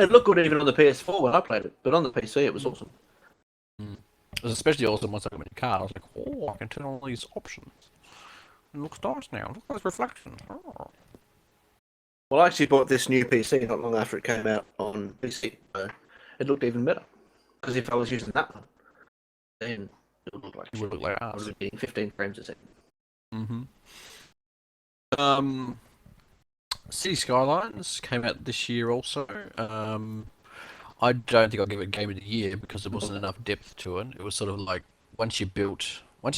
It looked good even on the PS4 when I played it, but on the PC it was awesome. It was especially awesome once I got in the car. I was like, oh, I can turn on all these options. It looks nice now. Look at those reflections. Oh. Well, I actually bought this new PC not long after it came out on PC, so it looked even better. Because if I was using that one, then it would look like It would look like I ours. would be getting 15 frames a second. City Skylines came out this year also. I don't think I'll give it Game of the Year because there wasn't enough depth to it. It was sort of like once you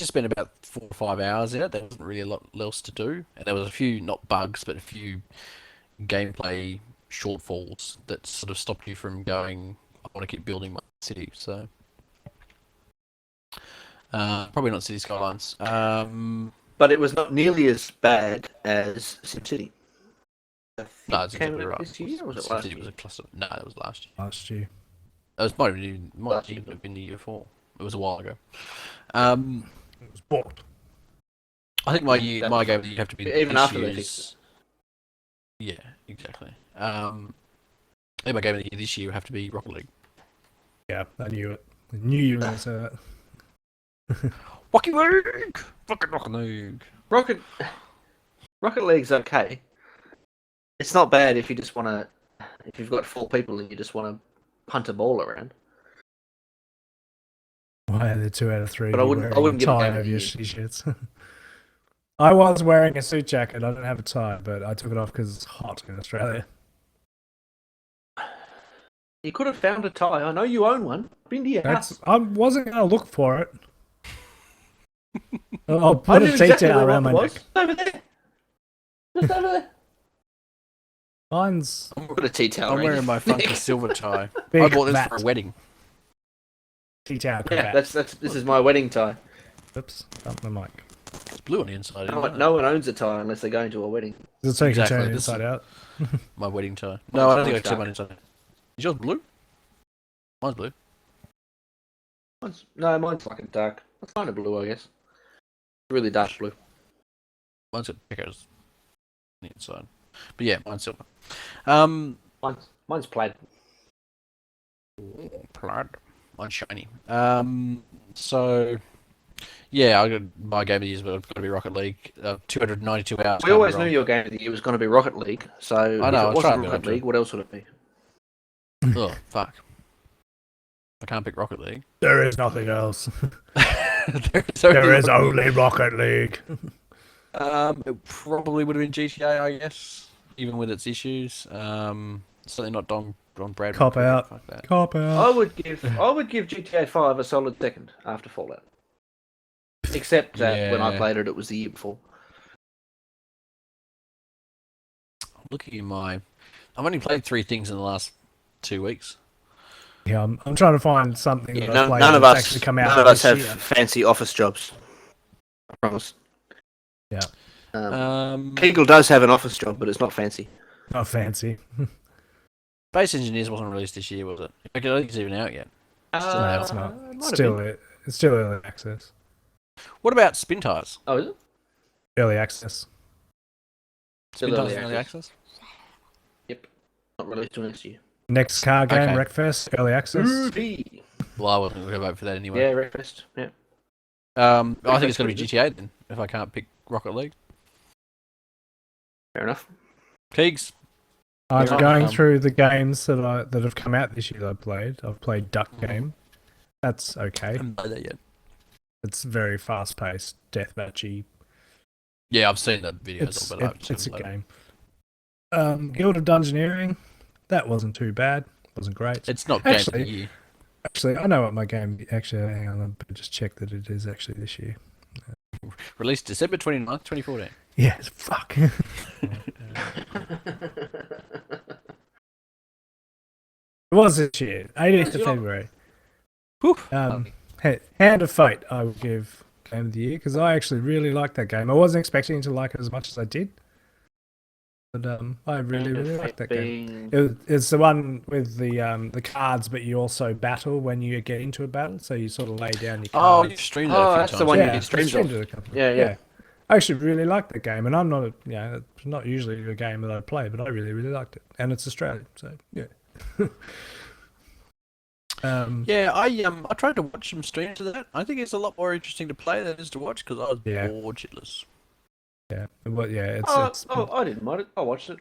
spent about 4 or 5 hours in it, there wasn't really a lot else to do, and there was a few not bugs, but a few gameplay shortfalls that sort of stopped you from going. I want to keep building my city, so probably not City Skylines. But it was not nearly as bad as SimCity. I think No, it's it came exactly out right. this year, or was it SimCity last was year? a cluster. No, it was last year. Last year. It was might Last even year. have been the year before. It was a while ago. It was bought. I think my game of the year have to be Even this after they year's- fixed Yeah, exactly. I think my game of the year this year would have to be Rocket League. Yeah, I knew it. I knew you were going to say that. Rocket League! Fucking Rocket League! Rocket League's okay. It's not bad if you just want to, if you've got 4 people and you just want to punt a ball around. Why are there 2 out of 3? But I wouldn't give it tie Game of over the your Year. t-shirts. I was wearing a suit jacket. I don't have a tie, but I took it off because it's hot in Australia. You could have found a tie. I know you own one. Been to your house. I wasn't going to look for it. I'll I put knew a exactly detail where around one my was. neck. Over there. Just over there. Mine's I've got a tea towel. I'm right wearing here. my funky silver tie. Big I bought this vat. for a wedding. tea towel Yeah, cravat. this is my wedding tie. Oops, bump the mic. It's blue on the inside. No, isn't it? no one owns a tie unless they're going to a wedding. Is it so you can Exactly, turn it this is- inside out? My wedding tie. No, I don't think I Mine's can turn mine dark. inside. Is yours blue? Mine's blue. Mine's like a dark. It's kind of blue, I guess. Really dark blue. Mine's got checkers on the inside. But yeah, mine's silver. Mine's plaid. Plaid. Mine's shiny. So yeah, I got my game of the year, but I've got to be Rocket League. 292 hours. We always knew your game of the year was going to be Rocket League. So I know, I if it tried wasn't to Rocket be League, what else would it be? Oh fuck! I can't pick Rocket League. There is nothing else. there There is only Rocket League. It probably would have been GTA, I guess, even with its issues. Certainly not Don Bradman. Cop out. Fuck that. Cop I out. would give GTA 5 a solid second after Fallout. Except that when I Yeah. played it, it was the year before. Looking at my, I've only played 3 things in the last 2 weeks. Yeah, I'm trying to find something Yeah, that I've played none of that's us, actually come out none of us this have year. fancy office jobs. I promise. Yeah. Keegl does have an office job, but it's not fancy. Not fancy. Space Engineers wasn't released this year, was it? I don't think it's even out yet. No, it's not. It might It's have still been. it's still early access. What about Spin Tires? Oh, is it? Early access. Still Spin early Tires is early access. access? Not released till next year. Next car game, Okay. Wreckfest, early access. Ruby. Well, I wasn't going to vote for that anyway. Yeah, Wreckfest. Yeah. I think it's going to be GTA then, if I can't pick Rocket League. Fair enough. Keegz. I'm Yeah. going through the games that have come out this year that I've played. I've played Duck Game. That's I okay. haven't played that yet. It's very fast paced, deathmatchy. Yeah, I've seen the videos It's of it. it's a game. Guild of Dungeoneering. That wasn't too bad. Wasn't great. It's not game of Actually- the year. Actually, I know what my game. Actually, hang on. I'll just check that it is actually this year. Released December 29th, 2014. Yeah, fuck. It was this year, 18th of February. Whew. Hand of Fate, I would give Game of the Year because I actually really liked that game. I wasn't expecting to like it as much as I did, but I really liked that game. It's the one with the cards, but you also battle when you get into a battle, so you sort of lay down your Oh, cards. you've streamed that Oh, a few that's the times. one you yeah, get streams I streamed of. it a couple. Yeah. I actually really liked that game, and I'm not it's not usually a game that I play, but I really liked it, and it's Australian, so yeah. Yeah, I tried to watch some streams of that. I think it's a lot more interesting to play than it is to watch because I was Yeah. bored shitless. Yeah, but yeah, it's I didn't mind it. I watched it.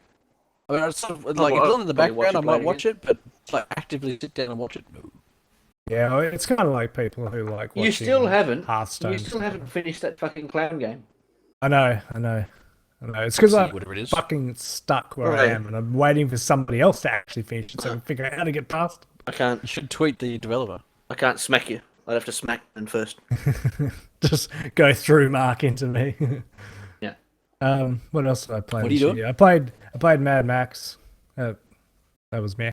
I mean, it's sort of, like, well, if it's on in the probably watch background, I it might later watch it, but like actively sit down and watch it, no. yeah, it's kind of like people who like watching You still haven't Hearthstone. finished that fucking clown game. I know. It's because See I'm whatever it is. fucking stuck where I Right. am, and I'm waiting for somebody else to actually finish it so I can figure out how to get past. I can't You should tweet the developer. smack you. I'd have to smack them first. Just go through Mark into me. Yeah. What else did I play? What are you this doing? year? I played Mad Max. That was me.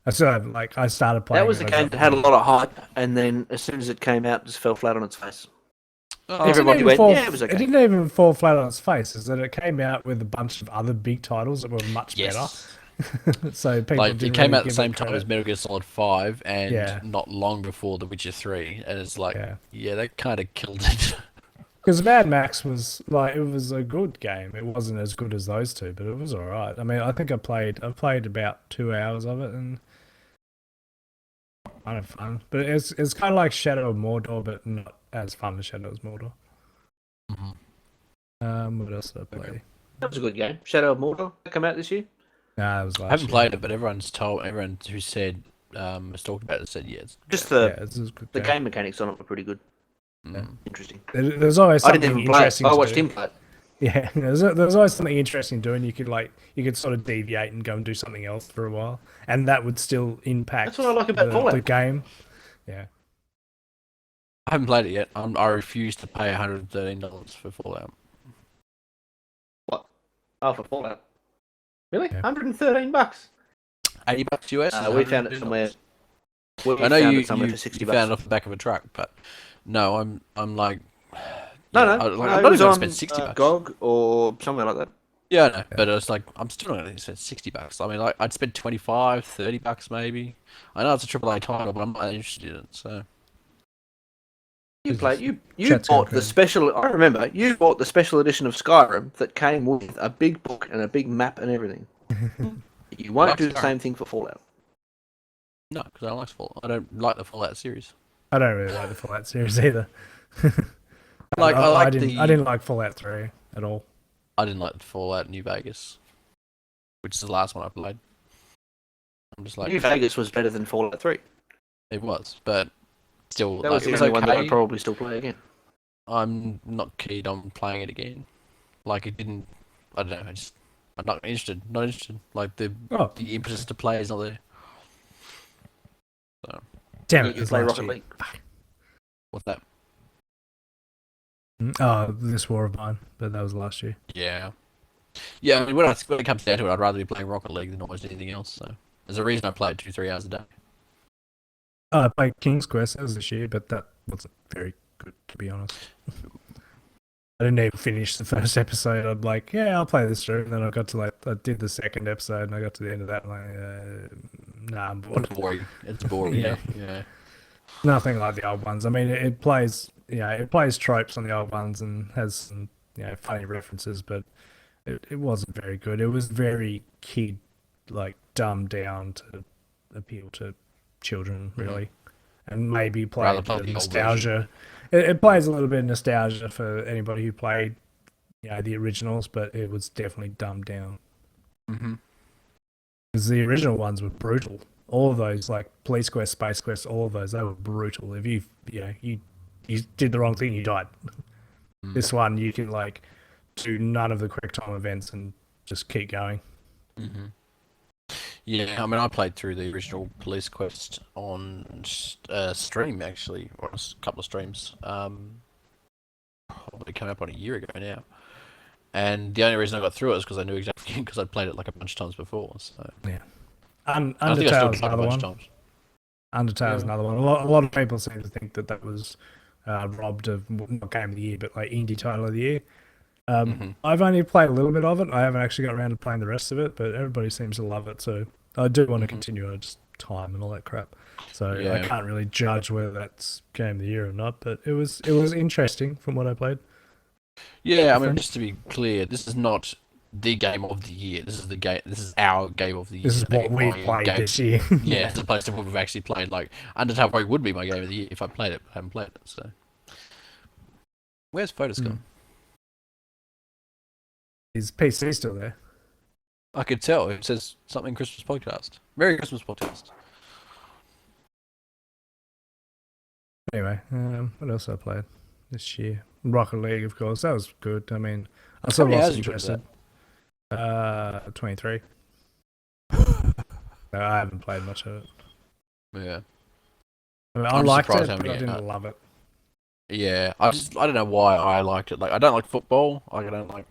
I still have I started playing. That was a it, I game got- that had a lot of hype, and then as soon as it came out, it just fell flat on its face. Oh, It didn't Everybody even went, fall- yeah, it was okay. It didn't even fall flat on its face. Is that it came out with a bunch of other big titles that were much yes. better. So people Like, didn't it came really out at the give same it time as credit. Metal Gear Solid 5 and Yeah. not long before The Witcher 3. And it's like, Yeah. yeah, that kind of killed it. Because Mad Max was it was a good game. It wasn't as good as those two, but it was all right. I mean, I think I played about 2 hours of it and kind of fun. But it's kind of like Shadow of Mordor, but not as fun as Shadow of Mordor. What else did I play? That was a good game. Shadow of Mordor come out this year. Nah, it was last I haven't year. played it, but everyone who said, has talked about it, said yes. Just Yeah, the it's a good the game. game mechanics on it were pretty good. Mm. Interesting. There's always I something didn't even play it. interesting. I to watched do. him play it. Yeah, there's always something interesting doing. You could sort of deviate and go and do something else for a while, and that would still impact. That's what I like about the Fallout. game. Yeah, I haven't played it yet. I refuse to pay $113 for Fallout. What? Oh, for Fallout. Really? Yeah. $113. $80 US. We found it somewhere. We I know found you, it somewhere you, for 60 you bucks. found it off the back of a truck, but no, I'm like, No, yeah, no, I'm no, not it was even gonna on spend $60. GOG or somewhere like that. Yeah, I know, but it's like I'm still not going to spend $60. I mean, like I'd spend $25, $30 maybe. I know it's a AAA title, but I'm not interested in it. So You played. You Chat's bought going the special. I remember you bought the special edition of Skyrim that came with a big book and a big map and everything. You won't Like do the Skyrim. same thing for Fallout. no, because I don't like Fallout. I don't like the Fallout series. I don't really like the Fallout series either. Like I didn't like Fallout 3 at all. I didn't like Fallout New Vegas, which is the last one I played. I'm just like, New Vegas was better than Fallout 3. it was, but still, That like, was it the was only one that okay. I'd probably still play again. I'm not keen on playing it again. Like it didn't. I don't know. I'm not interested. Not interested. Like the impetus to play is not there. So Damn You it! It's play last Rocket year. League. what's that? Oh, this War of Mine, but that was last year. Yeah. Yeah, I mean, when it comes down to it, I'd rather be playing Rocket League than almost anything else. So there's a reason I play it 2-3 hours a day. I played King's Quest. That was this year, but that wasn't very good, to be honest. I didn't even finish the first episode. I'd like, yeah, I'll play this through. And then I got to I did the second episode, and I got to the end of that, and nah, I'm bored. It's boring. It's boring. Yeah. Yeah. Nothing like the old ones. I mean, it plays, it plays tropes on the old ones and has some, funny references, but it wasn't very good. It was very kid, like dumbed down to appeal to children, really, and maybe play Rather a bit play of the old nostalgia. It plays a little bit of nostalgia for anybody who played, the originals, but it was definitely dumbed down. Mm-hmm. Because the original ones were brutal. All of those, like Police Quest, Space Quest, all of those, they were brutal. If you did the wrong thing, you died. This one, you can like do none of the quick time events and just keep going. Mm-hmm. Yeah, I mean, I played through the original Police Quest on stream actually, or a couple of streams. Probably came up on a year ago now. And the only reason I got through it was because I knew exactly because I'd played it like a bunch of times before. So Yeah. I think I still Undertale's played it a another bunch one. of times. Undertale's another one. A lot of people seem to think that was robbed of not game of the year, but like indie title of the year. I've only played a little bit of it. I haven't actually got around to playing the rest of it, but everybody seems to love it. So I do want to continue. I just time and all that crap. So Yeah. I can't really judge whether that's game of the year or not. But it was interesting from what I played. Yeah, I mean, just to be clear, this is not the game of the year. This is the game. This is our game of the year. This is what we Our played game. this year. Yeah, as opposed to what we've actually played. Like Undertale probably would be my game of the year if I played it, but I haven't played it. So, where's Photus gone? Is PC still there? I could tell. It says something Christmas podcast. Merry Christmas podcast. Anyway, what else I played this year? Rocket League, of course. That was good. I mean, I still many lost hours you put into interested. 23. No, I haven't played much of it. Yeah. I mean, I I'm liked surprised it, how but I many- didn't love it. Yeah, I don't know why I liked it. Like, I don't like football. Like, I don't like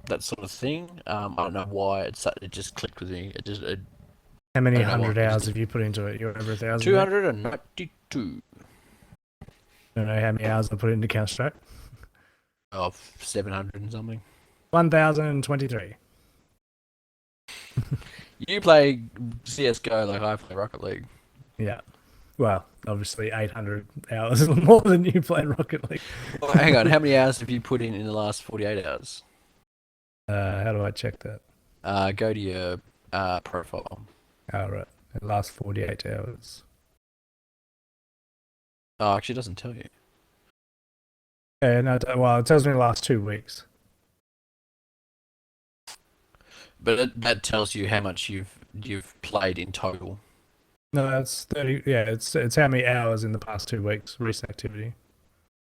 that sort of thing. I don't know why it just clicked with me. How many I don't know what 100 it is. hours have you put into it? You're over 1,000. 292 Don't know how many hours I put into Counter Strike. of 700 and something. 1,023. You play CS:GO like I play Rocket League. Yeah. Well, obviously 800 hours more than you played Rocket League. Well, hang on, how many hours have you put in the last 48 hours? How do I check that? Go to your profile. Oh, right. The last 48 hours. Oh, actually, it doesn't tell you. Yeah, no, well, it tells me the last 2 weeks. But that tells you how much you've played in total. No, that's 30. Yeah, it's how many hours in the past 2 weeks, recent activity.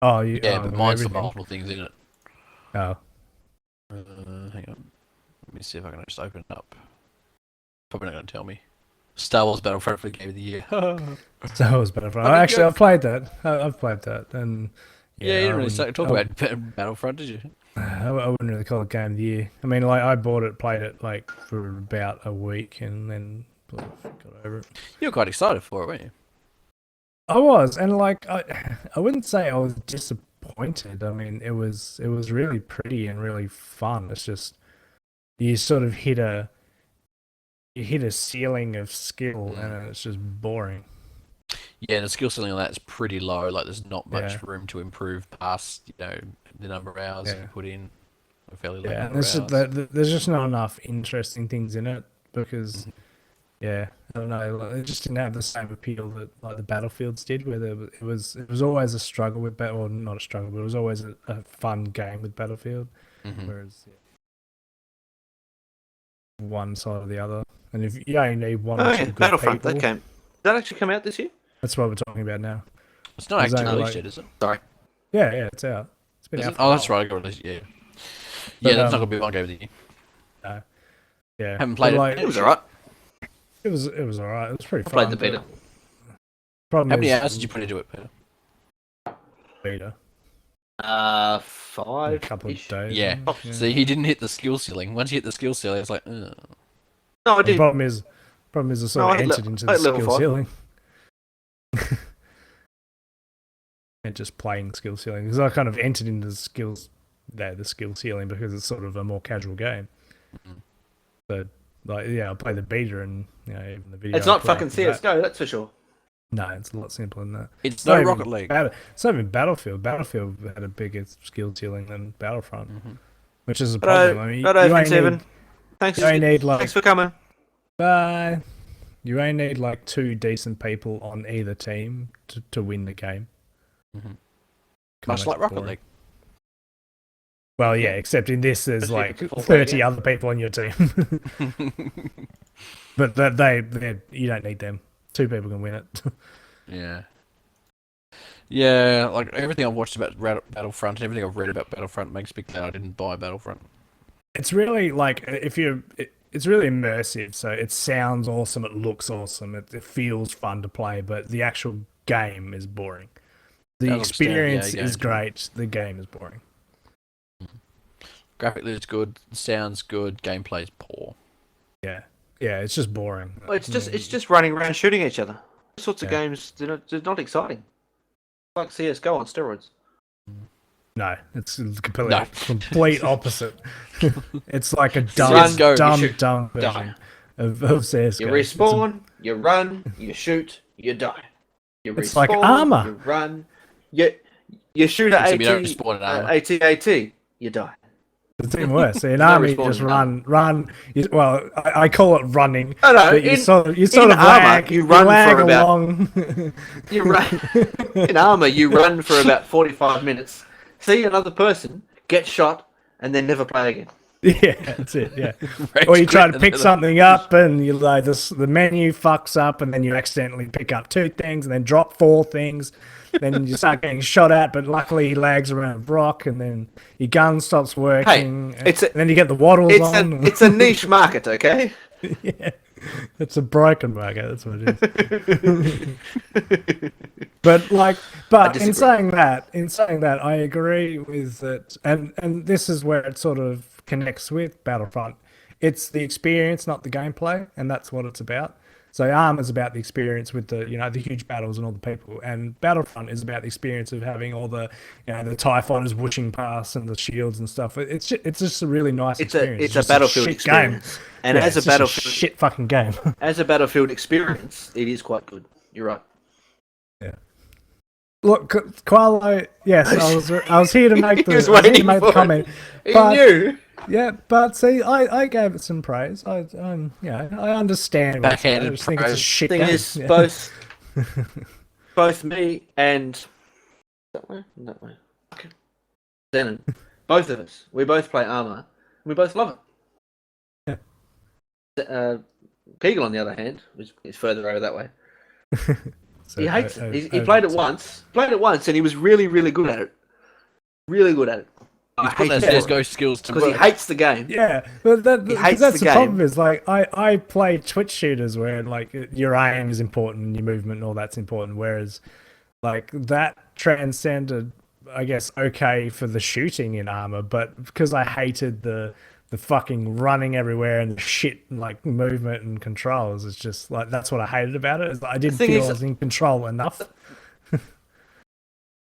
Oh, Yeah, but mine's the everything. multiple things in it. Oh, Hang on. Let me see if I can just open it up. Probably not going to tell me. Star Wars Battlefront for the Game of the Year. Star Wars Battlefront. I mean, Actually, I've played that. I've played that, and Yeah, you didn't really I talk about Battlefront, did you? I wouldn't really call it game of the year. I mean, like I bought it, played it like for about a week, and then got over it. You were quite excited for it, weren't you? I was, and like I wouldn't say I was disappointed. I mean, it was really pretty and really fun. It's just you sort of hit a ceiling of skill, and it's just boring. Yeah, and the skill ceiling on that's pretty low. Like, there's not much room to improve past, the number of hours you put in. A fairly low number of hours. There's just not enough interesting things in it because, I don't know, like, it just didn't have the same appeal that like the Battlefields did, where it was always a struggle with or not a struggle, but it was always a fun game with Battlefield, whereas one side or the other, and if you only need one or two good Battlefront, people, did that actually come out this year? that's what we're talking about now. It's not actually only, released like- yet, is it? Sorry. Yeah, it's out. It's been Is out. it? Oh, that's right. I got released. Yeah. But, Yeah, that's not gonna be one game of the year. No. Yeah, Haven't played but, it. like, It was alright. It was alright. It was pretty I fun. played the beta. Problem How many is, hours did you put into it, Peter? beta? 5. A couple of days. Yeah. Yeah. See, he didn't hit the skill ceiling. Once you hit the skill ceiling, it's like, ugh. No, I The did. problem is I sort No, of I hit entered le- into I the hit level skill 5. ceiling. And just playing skill ceiling because I kind of entered into the skill ceiling because it's sort of a more casual game. So like I play the beta and even the video. It's I not play fucking after that- CS:GO, that's for sure. No, it's a lot simpler than that. It's not no even Rocket League. It's not even Battlefield. Battlefield had a bigger skill ceiling than Battlefront, which is a Righto, problem. I mean, righto, you only 7. need, Thanks, you only need like thanks for coming. bye. You only need like 2 decent people on either team to win the game. Much like Rocket boring. League. Well, yeah, except in this, there's Especially like if it's a full 30 game. other people on your team. But you don't need them. 2 people can win it. Yeah. Yeah, like everything I've watched about Battlefront and everything I've read about Battlefront makes me glad I didn't buy Battlefront. It's really like it's really immersive. So it sounds awesome. It looks awesome. It feels fun to play, but the actual game is boring. The Doesn't experience stand, yeah, is game's great. The game is boring. Graphically, it's good. Sounds good. Gameplay's poor. Yeah, it's just boring. Well, it's just running around shooting each other. Those sorts of Yeah. games, they're not exciting. Like CS:GO on steroids. No, it's completely No. complete opposite. It's like a CS:GO, you dumb shoot, version die. of CS:GO. You respawn, you run, you shoot, you die. You It's respawn, like armor. You run, you shoot at Except you don't AT, respawn in armor. AT, you die. It's even worse. In No army, you respawn just in run. Well, I call it running. No, But you in sort of armor, lag. you run lag for about- along. You run in armor. You run for about 45 minutes. See another person get shot and then never play again. Yeah, that's it. Yeah. Rage Or you try quit to and pick then- something up, and you like the menu fucks up, and then you accidentally pick up 2 things, and then drop 4 things. Then you start getting shot at, but luckily he lags around a rock, and then your gun stops working. and then you get the waddles on. It's a niche market, okay? Yeah, it's a broken market. That's what it is. But in disagree. saying that, I agree with it, and this is where it sort of connects with Battlefront. It's the experience, not the gameplay, and that's what it's about. So ARM is about the experience with the the huge battles and all the people, and Battlefront is about the experience of having all the the TIE fighters whooshing past and the shields and stuff. It's just a really nice experience. It's a just Battlefield shit experience. game. And Yeah, as a it's just Battlefield shit fucking game. as a Battlefield experience, it is quite good. You're right. Look, Qualo, yes, I was here to make He was the waiting for it. comment. He But- knew. Yeah, but see, I gave it some praise. I understand. what it's about. I Backhanded just think it's a praise. shit Thing game. is, Yeah. both me and that way, okay. Xenon, both of us, we both play armor. And we both love it. Keegz, on the other hand, which is further over that way, So he hates I- it. I- He played it once. And he was really, really good at it. Really good at it. He's put those CS:GO skills to because he work. hates the game. Yeah, but He hates that's the the problem game. is like I play Twitch shooters where like your aim is important and your movement and all that's important, whereas like that transcended I guess, okay for the shooting in Armor, but because I hated the fucking running everywhere and the shit like movement and controls, it's just like that's what I hated about it. Is I didn't feel I was in control enough.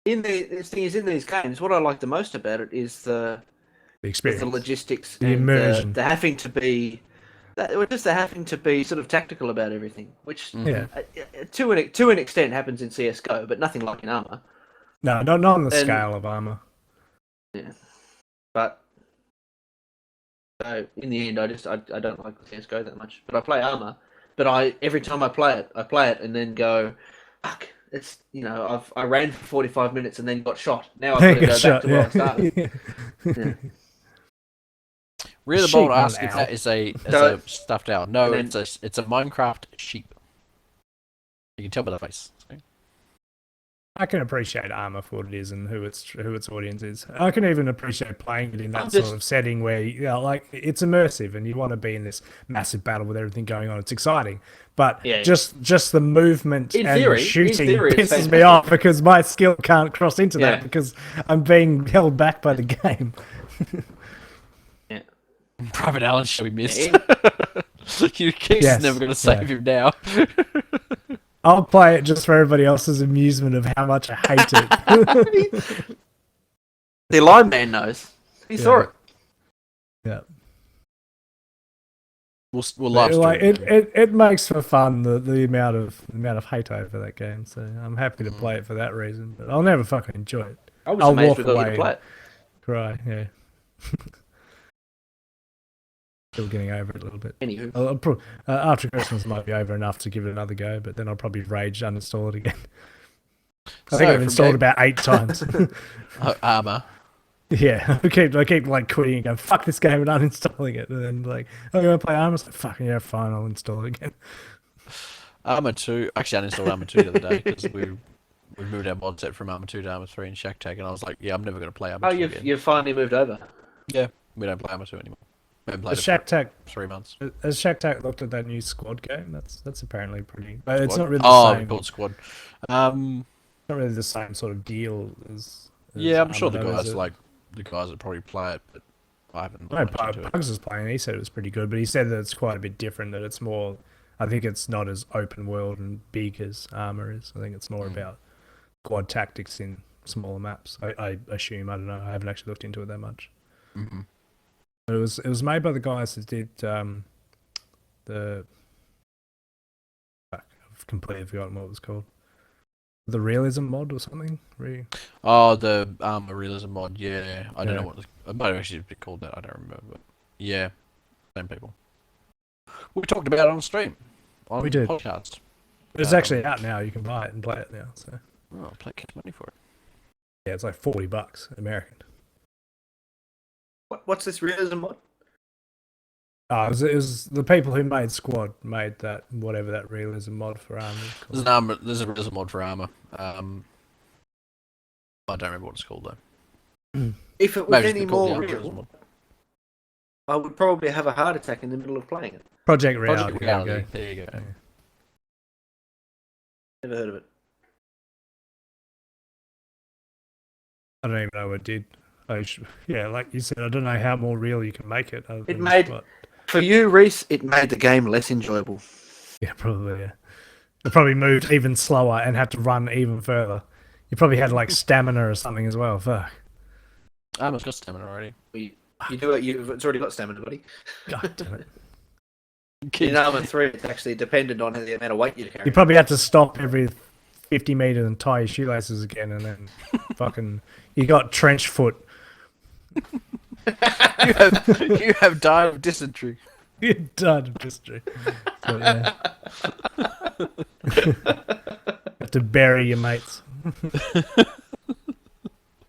The thing is, in these games, what I like the most about it is the experience, the logistics, the immersion, the having to be, just the having to be sort of tactical about everything, which to an extent happens in CS:GO, but nothing like in Armor. No, not on the scale of Armor. Yeah, but so in the end, I don't like CS:GO that much, but I play Armor. But every time I play it and then go, fuck. It's I ran for 45 minutes and then got shot. Now I've got to go back to where I started. Yeah. Really bold to ask if that is a stuffed owl. No, it's a Minecraft sheep. You can tell by the face. I can appreciate Armor for what it is and who its audience is. I can even appreciate playing it in that sort of setting where like it's immersive and you want to be in this massive battle with everything going on. It's exciting, but just the movement and the shooting pisses me off because my skill can't cross into that because I'm being held back by the game. Private Allen should be missed. Keegz never going to save him now. I'll play it just for everybody else's amusement of how much I hate it. The line man knows. He saw it. Yeah. We'll live like it makes for fun the amount of hate over that game. So I'm happy to play it for that reason. But I'll never fucking enjoy it. I'll amazed we got to play it. Cry, yeah. Still getting over it a little bit. Anywho, after Christmas might be over enough to give it another go, but then I'll probably rage uninstall it again. I think I've installed about 8 times. Armor. Yeah, I keep like quitting and going fuck this game and uninstalling it, and then like I'm gonna play Armor. Like, fucking yeah, fine, I'll install it again. Armor 2. Actually, I uninstalled Armor 2 the other day because we moved our mod set from Armor 2 to Armor 3 in Shack Tag, and I was like, yeah, I'm never gonna play Armor 2 again. You've finally moved over. Yeah, we don't play Armor 2 anymore. Has Shack Tag 3 months. Has Shack Tag looked at that new Squad game? That's apparently pretty. But it's not really the same. Called Squad. Not really the same sort of deal as yeah, I'm sure the guys that probably play it, but I haven't. No, Pugs is playing. He said it was pretty good, but he said that it's quite a bit different. That it's more. I think it's not as open world and big as Armor is. I think it's more about quad tactics in smaller maps. I assume. I don't know. I haven't actually looked into it that much. Mm-hmm. It was made by the guys that did I've completely forgotten what it was called. The realism mod or something? The realism mod, yeah. I don't know what it might have actually been called that, I don't remember, but yeah. Same people. We talked about it on stream. We did. Podcast. It's actually out now, you can buy it and play it now, so I'll get money for it. yeah, it's like $40 American. What's this realism mod? It was the people who made Squad made that whatever that realism mod for Armor. There's a realism mod for Armor. I don't remember what it's called though. If it was any more real, I would probably have a heart attack in the middle of playing it. Project Reality. There you go. Yeah. Never heard of it. I don't even know what it did. Yeah, like you said, I don't know how more real you can make it. For you, Reese, it made the game less enjoyable. Yeah, probably. Yeah, it probably moved even slower and had to run even further. You probably had like stamina or something as well. Fuck. Armor's got stamina already. It's already got stamina, buddy. God damn it. In Armor 3, it's actually dependent on the amount of weight you carry. You probably had to stop every 50 meters and tie your shoelaces again, and then fucking you got trench foot. you have died of dysentery. You died of dysentery. So, yeah. Have to bury your mates.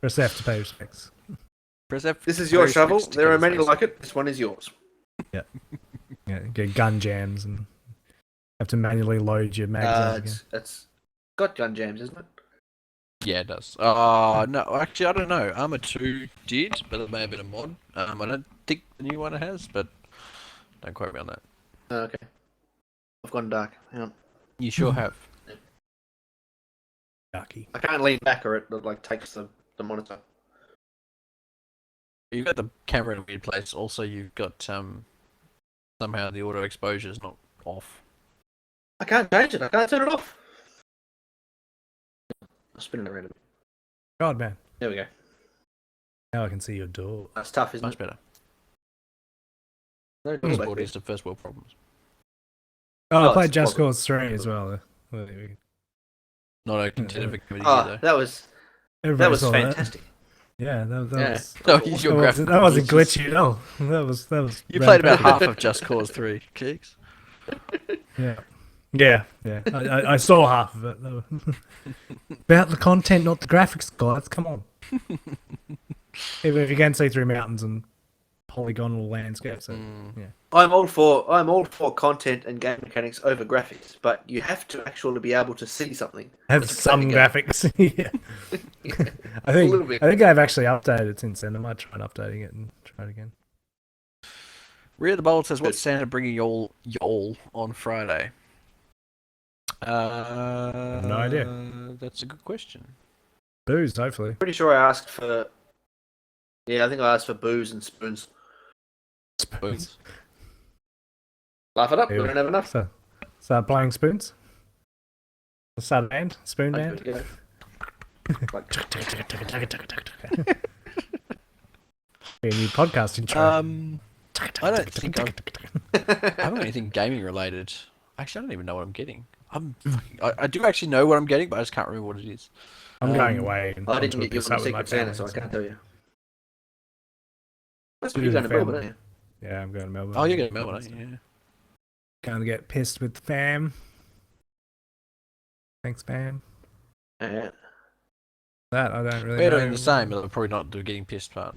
Press F to pay respects. Press F. This is your shovel. There are many like it. This one is yours. Yeah. Get gun jams and have to manually load your magazines again. It's got gun jams, isn't it? Yeah, it does. No, actually, I don't know. Armor 2 did, but it may have been a mod. I don't think the new one has, but don't quote me on that. Okay. I've gone dark. Hang on. You sure have. Darky. I can't lean back or it like takes the the monitor. You've got the camera in a weird place. Also, you've got somehow the auto exposure is not off. I can't change it. I can't turn it off. I'll spin it around a bit. God, man. There we go. Now I can see your door. That's tough, isn't Much it? better. No door These back bodies are first world problems. Oh, I Oh, played it's Just possible. Cause 3 as well. Well, there we go. Not a contender for committee there. though. That was Everybody saw fantastic. Yeah, that Yeah. was. No, use your graphic. That wasn't glitchy at all. That was. You played about half of Just Cause 3, Keegz. Yeah. I saw half of it. About the content, not the graphics, guys. Come on. Even if you can see through mountains and polygonal landscapes, so, yeah. I'm all for content and game mechanics over graphics, but you have to actually be able to see something. Have Let's some play the game. graphics. Yeah. I A little bit. think I've actually updated since then. I might try updating it and try it again. Rear the Bold says, "What's Santa bringing y'all on Friday?" No idea. That's a good question. Booze, hopefully. Pretty sure I asked for. Yeah, I think I asked for booze and spoons. Spoons. Laugh it up. We Ew. don't have enough. So, start playing spoons. Start a band, spoon That's band. good to go. Like, Be a new podcast intro. I don't think I haven't got anything gaming related. Actually, I don't even know what I'm getting. I do actually know what I'm getting, but I just can't remember what it is. I'm going away. And I didn't onto a get you piss from up with my Secret Santa, family, so I can't tell you. That's Dude, pretty going to family. Melbourne, aren't you? Yeah, I'm going to Melbourne. Oh, you're getting Melbourne, aren't you? Yeah. Going to get pissed with the fam. Thanks, fam. Yeah. That I don't really We're know. doing the same, but I'm probably not the getting pissed part.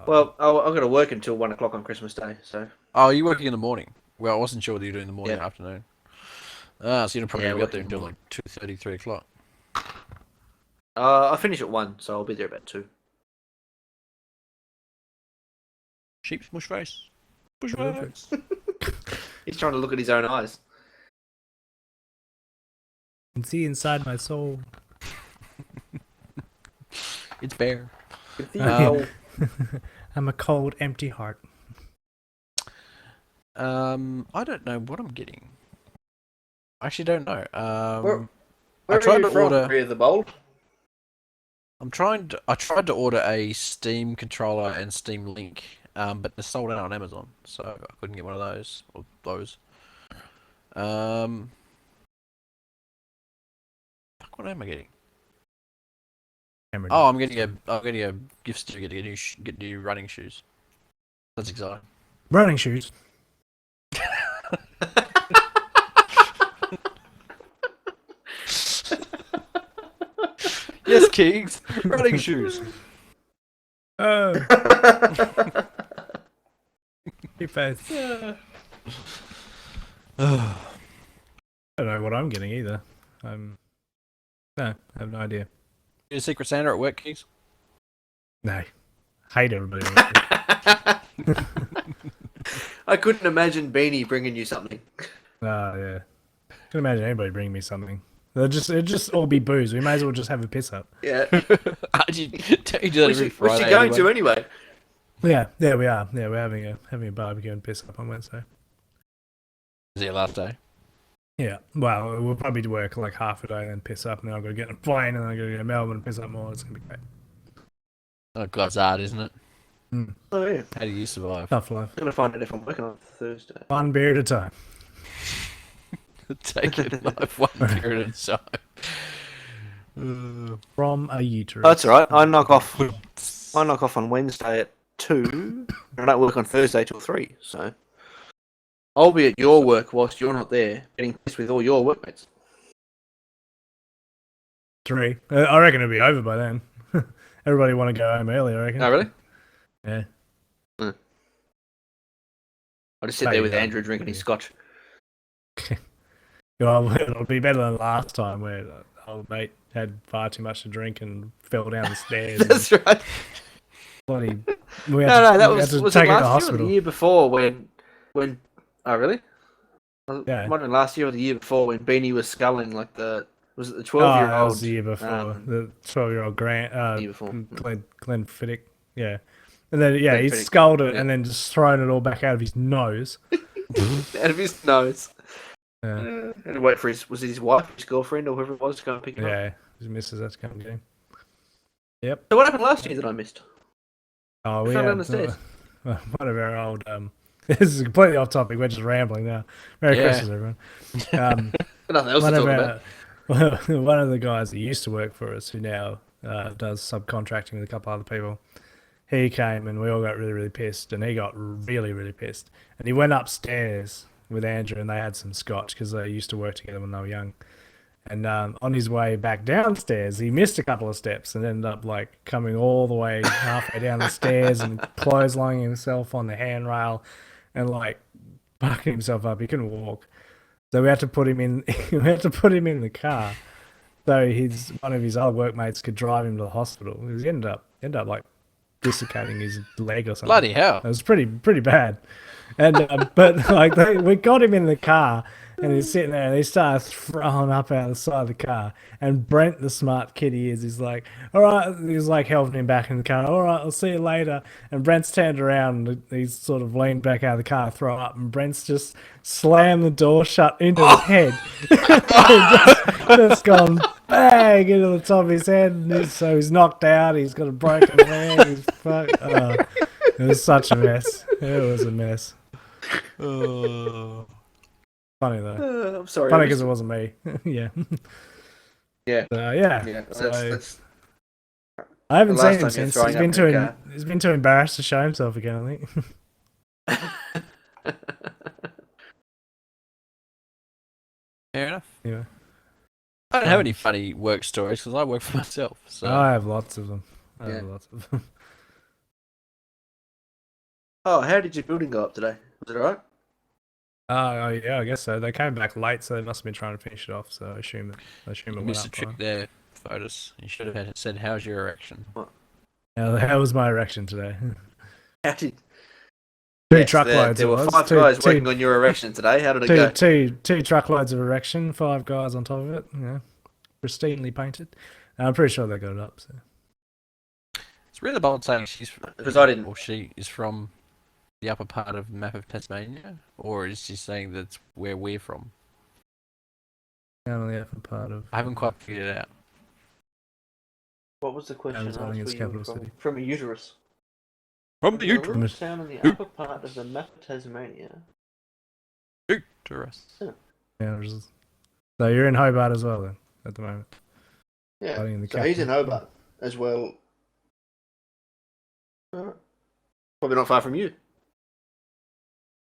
Well, I've got to work until 1 o'clock on Christmas Day, so. Oh, you're working in the morning. Well, I wasn't sure whether you were doing the morning or Yeah. afternoon. Ah, so you're probably Yeah, be up there working until in like 2:30, 3 o'clock. I finish at 1, so I'll be there about 2. Sheep smush face. Smush Perfect. face. He's trying to look at his own eyes. can see inside my soul. It's bare. Oh, I'm a cold, empty heart. I don't know what I'm getting. I actually don't know. Where I tried are you to from, order. Rear the Bold? I tried to order a Steam controller and Steam Link, but they're sold out on Amazon, so I couldn't get one of those or those. Fuck, what am I getting? Cameron. Oh, I'm getting a gift certificate to get new running shoes. That's exciting. Running shoes. Yes, Keegz, running shoes. Oh, your face. I don't know what I'm getting either. No, I have no idea. You a Secret Santa at work, Keegz? No, hate everybody. I couldn't imagine Beanie bringing you something. Yeah. Can imagine anybody bringing me something. It'd just all be booze. We may as well just have a piss up. Yeah. Don't you do that every What's Friday? she going anyway? to anyway? Yeah, we are. Yeah, we're having a barbecue and piss up on Wednesday. Is it your last day? Yeah. Well, we'll probably work like half a day, then piss up, and then I've got to get on a plane, and then I've got to go to Melbourne and piss up more. It's gonna be great. Oh, God's hard, isn't it? Oh, yeah. How do you survive? Tough life. I'm going to find out if I'm working on Thursday. One beer at a time. Take it life one period at a time. From a uterus. Oh, that's all right. I knock off on Wednesday at 2, and I don't work on Thursday till 3, so I'll be at your work whilst you're not there, getting pissed with all your workmates. 3. I reckon it'll be over by then. Everybody want to go home early, I reckon. Oh, really? Yeah. I'll just sit No, there you with don't. Andrew drinking his scotch. Well, it'll be better than last time where the old mate had far too much to drink and fell down the stairs. That's right. Bloody, No, that we had was to it take her to last year or hospital. the year before when oh really? Yeah. Might have been last year or the year before when Beanie was sculling like the Was it the Oh, that 12-year-old? was the year before. The 12-year-old Grant, Year before. Glenn Fiddick. Yeah. And then, yeah, Glenn he Fiddick, sculled it yeah. and then just thrown it all back out of his nose. Out of his nose. Yeah. And wait for was it his wife, his girlfriend, or whoever it was to go and pick him up? Yeah, his missus had to come and get him. Yep. So what happened last year that I missed? Oh, I we found it had on the stairs. one of our old. This is completely off topic. We're just rambling now. Merry Christmas, everyone. Nothing else to talk about. One of the guys that used to work for us, who now does subcontracting with a couple other people, he came and we all got really, really pissed, and he got really, really pissed. And he went upstairs with Andrew, and they had some scotch because they used to work together when they were young. And on his way back downstairs, he missed a couple of steps and ended up like coming all the way halfway down the stairs and clotheslining himself on the handrail and like bucking himself up. He couldn't walk, so we had to put him in. We had to put him in the car, so one of his other workmates could drive him to the hospital. He ended up like dislocating his leg or something. Bloody hell! It was pretty bad. And but like we got him in the car, and he's sitting there, and he started throwing up out the side of the car. And Brent, the smart kid he is, he's like, "All right," he's like helping him back in the car. "All right, I'll see you later." And Brent's turned around, and he's sort of leaned back out of the car, throwing up, and Brent's just slammed the door shut into his head. just gone bang into the top of his head, and so he's knocked out. He's got a broken leg. He's fucked. It was such a mess. It was a mess. Oh. Funny though. I'm sorry. Funny because it wasn't me. Yeah. Yeah. Yeah. Yeah. So, That's I haven't the seen last him time since. you're He's throwing been up in a he's been too embarrassed to show himself again, I think. Fair enough. Yeah. I don't have any funny work stories because I work for myself. So I have lots of them. I Yeah. have lots of them. Oh, how did your building go up today? Was it alright? Oh yeah, I guess so. They came back late, so they must have been trying to finish it off. So I assume it you went missed a up trick fine. there, Photus. You should have said, "How's your erection?" How was my erection today? How did? Two Yes, truckloads. There it were was. 5 guys working on your erection today. How did it go? Two truckloads of erection, 5 guys on top of it. Pristinely painted. I'm pretty sure they got it up. So. It's really bold saying she's Because I didn't. or she is from the upper part of the map of Tasmania, or is she saying that's where we're from? Down on the upper part of. I haven't quite figured it out. What was the question? I think it's capital city. From a uterus. From the A uterus. little town in the upper part of the map of Tasmania. Uterus. Yeah, so you're in Hobart as well then, at the moment. Yeah. Fighting in the So he's in capital. Hobart as well. Alright. Probably not far from you.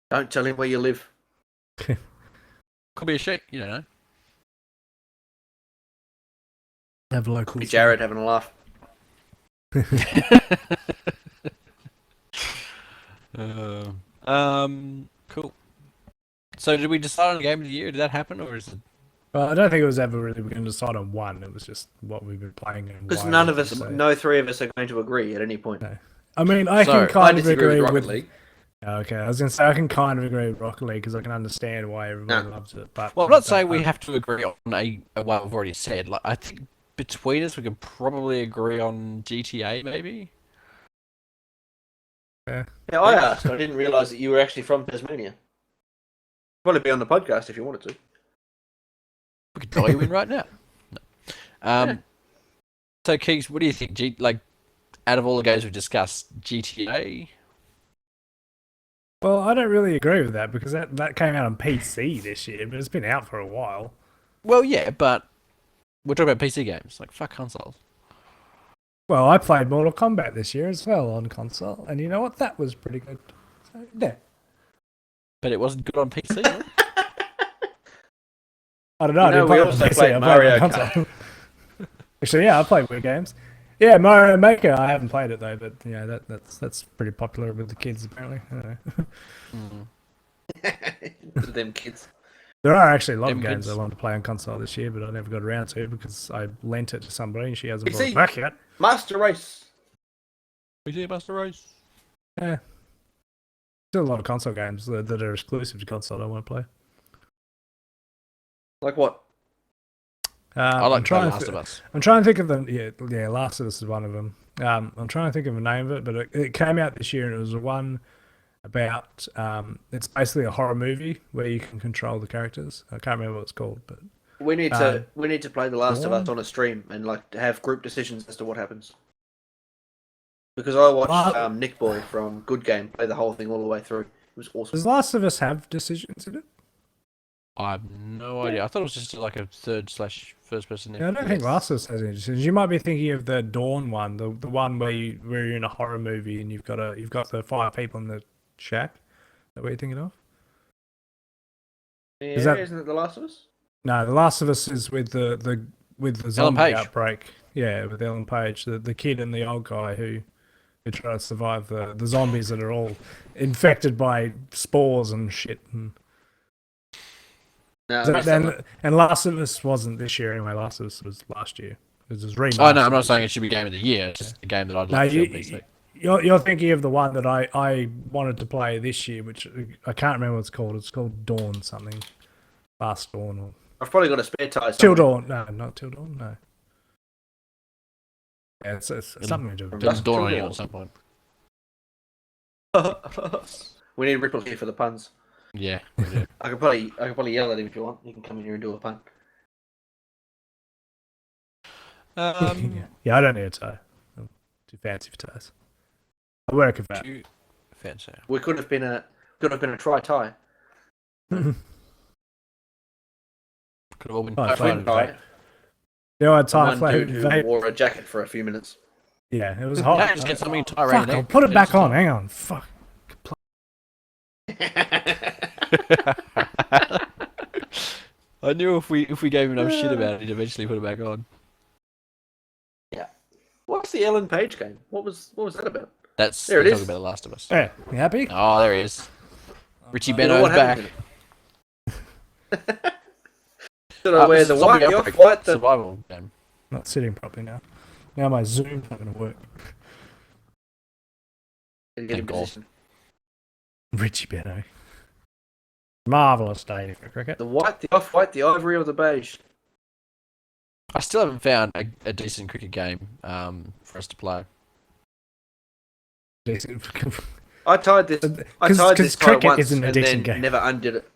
Don't tell him where you live. Could be a sheep, you don't know. Have local. Could be Jared having a laugh. Cool. So did we decide on the game of the year? Did that happen, or is it? Well, I don't think it was ever really going to decide on one. It was just what we've been playing. Because why none we of us, could say. no 3 of us are going to agree at any point. No. I mean, I So, can I kind of disagree agree with with. Rocket League. Okay, I was going to say I can kind of agree with Rocket League because I can understand why everybody No. loves it. But Well, I'm not saying we have to agree on what we've already said. Like, I think between us, we can probably agree on GTA, maybe. Yeah, I asked. I didn't realise that you were actually from Tasmania. Probably be on the podcast if you wanted to. We could dial you in right now. No. So, Keegz, what do you think? Out of all the games we've discussed, GTA? Well, I don't really agree with that because that came out on PC this year, but it's been out for a while. Well, yeah, but we're talking about PC games. Like, fuck consoles. Well, I played Mortal Kombat this year as well on console, and you know what? That was pretty good. So, yeah. But it wasn't good on PC. was it? I don't know. I didn't we play it on also PC, played I Mario it on console. Actually, yeah, I played weird games. Yeah, Mario Maker. I haven't played it though, but yeah, that's pretty popular with the kids apparently. I don't know. Them kids. There are actually a lot of Them games kids. I wanted to play on console this year, but I never got around to because I lent it to somebody and she hasn't brought PC. it back yet. Master Race. PC Master Race. Yeah, still a lot of console games that are exclusive to console I want to play. Like what? I like I'm to play trying Last to, of Us. I'm trying to think of them. Yeah, Last of Us is one of them. I'm trying to think of the name of it, but it came out this year, and it was the one about. It's basically a horror movie where you can control the characters. I can't remember what it's called, but We need to play The Last of Us Dawn? on a stream and like have group decisions as to what happens. Because I watched Nick Boy from Good Game play the whole thing all the way through. It was awesome. does Last of Us have decisions in it? I have no idea. I thought it was just like a third/first person. Yeah, I don't think Last of Us has any decisions. You might be thinking of the Dawn one, the one where you're in a horror movie and you've got the 5 people in the shack. Is that what you're thinking of? Yeah, that- isn't it The Last of Us? No, The Last of Us is with the zombie Page. outbreak. Yeah, with Ellen Page, the kid and the old guy who try to survive the zombies that are all infected by spores and shit. And, No, I missed that one. and Last of Us wasn't this year anyway. Last of Us was last year. It was remastered. Oh no, I'm not saying it should be game of the year. It's just a game that I'd No, like to see on PC. you're thinking of the one that I wanted to play this year, which I can't remember what it's called. It's called Dawn something. Last Dawn or I've probably got a spare tie. Till somewhere. Dawn. No, not Till Dawn. No. Yeah, it's something to do with It'll Dust dawn on till you dawn. at some point. We need Ripple here for the puns. Yeah. we do. I could probably yell at him if you want. You can come in here and do a pun. Yeah, I don't need a tie. I'm too fancy for ties. I work with that. Too fancy. We could have been a try tie. Could have all been Oh, Twin tie. You know, I tie One flavor dude who vape. wore a jacket for a few minutes. Yeah, it was hot. Yeah, just get something to tie around Fuck, your I'll neck. put it back Just- on. Hang on. Fuck. I knew if we gave him enough shit about it, he'd eventually put it back on. What's the Ellen Page game? What was that about? That's There it we're is. talking about The Last of Us. Yeah, you happy? Oh, there he is. Richie You know Benno's what back. happened in it? Should I wear the Zombie white, the outbreak off-white, the... survival game. Not sitting properly now. Now my Zoom's not going to work. and get in Thank God. position. Richie Benno. Marvellous day for cricket. The white, the off-white, the ivory, or the beige? I still haven't found a decent cricket game for us to play. I tied this. I 'Cause- tied 'cause this tie cricket once isn't a and decent then game. never undid it.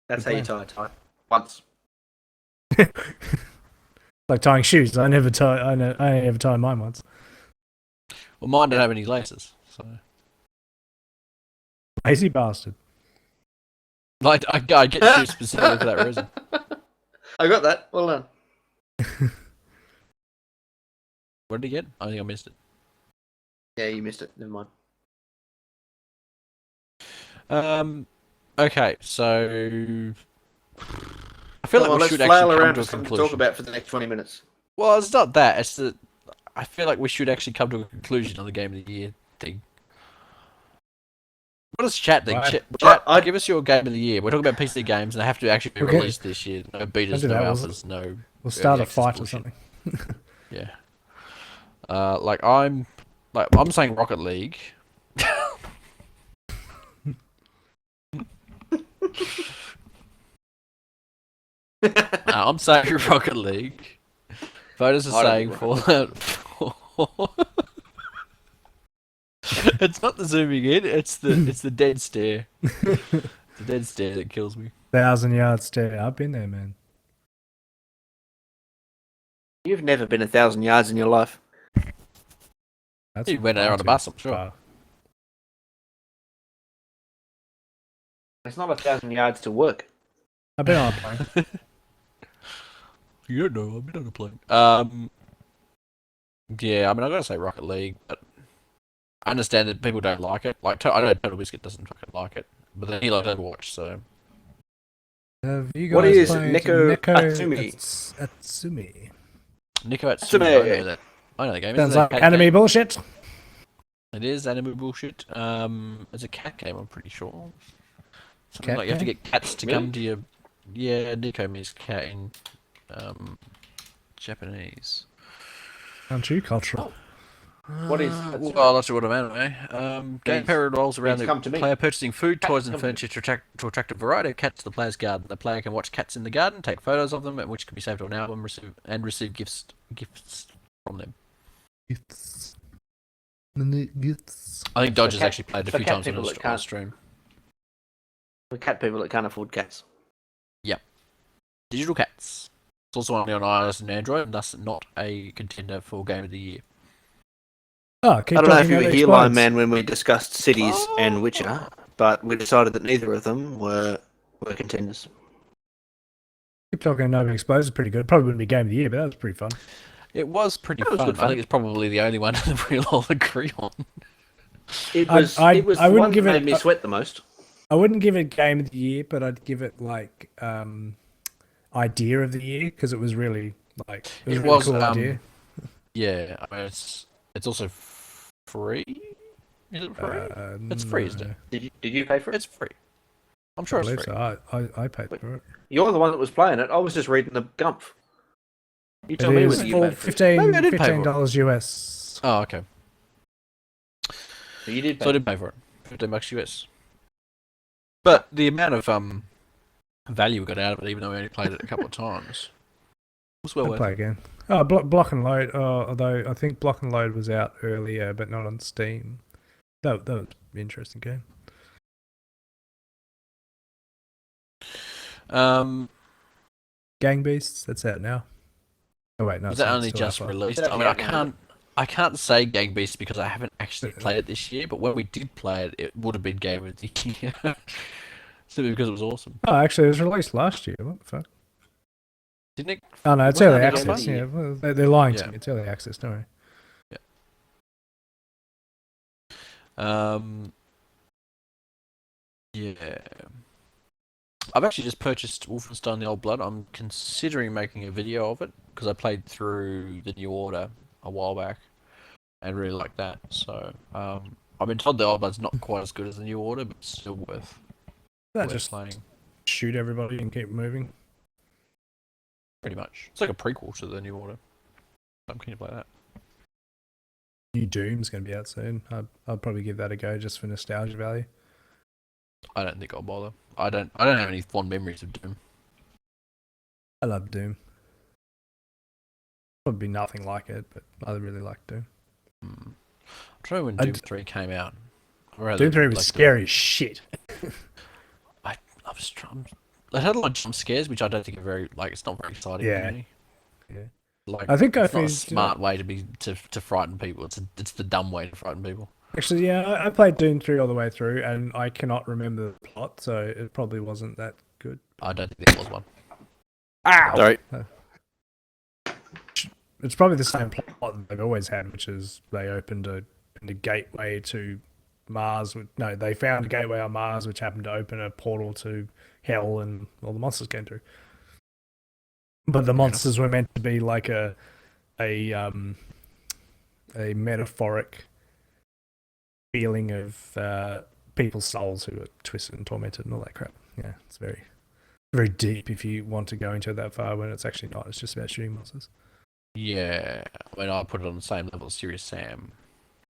That's how you tie a tie. Once. Like tying shoes. I never ever tie mine once. Well, mine don't have any laces, so Lazy bastard. like I get shoes specifically for that reason. I got that. Well done. What did he get? I think I missed it. Yeah, you missed it. Never mind. Okay, so I feel Come on, like we let's should flail actually come around to a for something to conclusion. talk about for the next 20 minutes. Well, it's not that. It's that I feel like we should actually come to a conclusion on the Game of the Year thing. What does chat think? Right. Chat, I- give us your Game of the Year. We're talking about PC games, and they have to actually be Okay. released this year. No betas, Don't do no that, we'll- alphas, no. We'll start a access fight or bullshit. something. Yeah. I'm saying Rocket League. I'm saying Rocket League. Photus is I don't saying think Fallout 4. It's not the zooming in, it's the dead stare. It's the dead stare that kills me. 1,000 yard stare. I've been there, man. You've never been 1,000 yards in your life. That's You went there on a bus, I'm sure. far. It's not 1,000 yards to work. I've been on a plane. You don't know, I've been on a plane. Yeah, I mean, I gotta say Rocket League, but I understand that people don't like it. Like, I know Total Biscuit doesn't fucking like it, but then he likes Overwatch, so. Have you guys What is played Neko Atsumi? Atsumi? Nico Atsumi, Atsumi. I know that. I know the game. Sounds It's a like cat anime game. bullshit. It is anime bullshit. It's a cat game, I'm pretty sure. Something Cat like you have to game? get cats to Really? come to your. Yeah, Nico means cat in Japanese. Aren't you cultural? What is? Well, that's what I meant. Game pair revolves around come to the me. player purchasing food, toys, and come to me. furniture to attract a variety of cats to the player's garden. The player can watch cats in the garden, take photos of them, which can be saved on an album, receive gifts from them. Gifts. I think Dodge has cat- actually played a for few cat times on people the that can't- stream. For cat people that can't afford cats. Digital Cats. It's also only on iOS and Android, and thus not a contender for Game of the Year. Oh, keep I don't know if talking you were about here, explodes. Lion Man, when we discussed Cities and Witcher, but we decided that neither of them were contenders. Keep talking Nova Explodes is pretty good. Probably wouldn't be Game of the Year, but that was pretty fun. It was pretty That was fun. good fun. I think it's probably the only one that we all agree on. It was. I it was wouldn't the one give that it- made me sweat the most. I wouldn't give it Game of the Year, but I'd give it like Idea of the Year because it was really like it was a really cool idea. Yeah, I mean, it's also free. Is it free? It's free, isn't it? Did you pay for it? It's free. I'm sure I it's believe free. so. I paid for it. You're the one that was playing it. I was just reading the gump. You It tell me is whether you for paid for it. Maybe I did pay for it. $15 US. Oh, okay. You did pay. So I did pay for it. $15 US. But the amount of value we got out of it, even though we only played it a couple of times, was well I'll worth play it. again. Oh, Block and Load. Although I think Block and Load was out earlier, but not on Steam. That was an interesting game. Gang Beasts. That's out now. Oh wait, no. Was it's that not, only still just out. released? Is that I mean, out? I can't say Gang Beast because I haven't actually played it this year. But when we did play it, it would have been Game of the Year, simply because it was awesome. Oh, actually, it was released last year. What the fuck? Didn't it? Oh no, it's Wasn't early it Game of access. the Yeah, Year? well, they're lying Yeah. to me. It's early access. Don't worry. Yeah. I've actually just purchased Wolfenstein: The Old Blood. I'm considering making a video of it because I played through the New Order a while back and really liked that. So I've been told the Old Blood's not quite as good as the New Order, but still worth Just playing. shoot everybody and keep moving. Pretty much. It's like a prequel to the New Order. I'm keen to play that. New Doom's going to be out soon. I'll probably give that a go just for nostalgia value. I don't think I'll bother. I don't have any fond memories of Doom. I love Doom. Probably nothing like it, but I really like Doom. I'm trying when I Doom d- 3 came out. Doom 3 was scary as shit. I was trying. It had a lot of jump scares, which I don't think are very it's not very exciting. Yeah. To me. Yeah. Like I think I it's not a finished, smart way to frighten people. It's the dumb way to frighten people. Actually, yeah, I played Doom 3 all the way through, and I cannot remember the plot, so it probably wasn't that good. I don't think there was one. Ow! Sorry. It's probably the same plot that they've always had, which is they opened a gateway to Mars. No, they found a gateway on Mars, which happened to open a portal to Hell, and all the monsters came through. But the monsters were meant to be like a metaphoric feeling of people's souls who are twisted and tormented and all that crap. Yeah, it's very, very deep if you want to go into it that far when it's actually not. It's just about shooting monsters. Yeah, I mean, I put it on the same level as Serious Sam.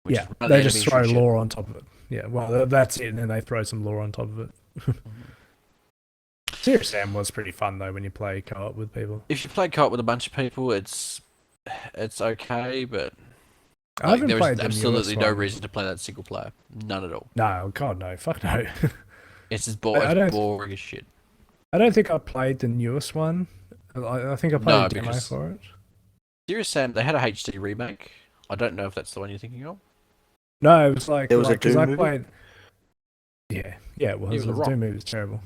which Yeah, is one of they the just enemies throw from lore on top of it. Yeah, well, that's it, and then they throw some lore on top of it. Serious Sam was pretty fun though when you play co-op with people. If you play co-op with a bunch of people, it's okay, but I haven't there played is the absolutely newest no one. reason to play that single player. None at all. No, God, no, fuck no. It's just I don't- boring as shit. I don't think I played the newest one. I think I played No, a demo because- for it. Serious Sam, they had a HD remake. I don't know if that's the one you're thinking of. No, it was like There was a because Doom I movie? played. Yeah, it was. It was a The Rock. Doom movie was terrible.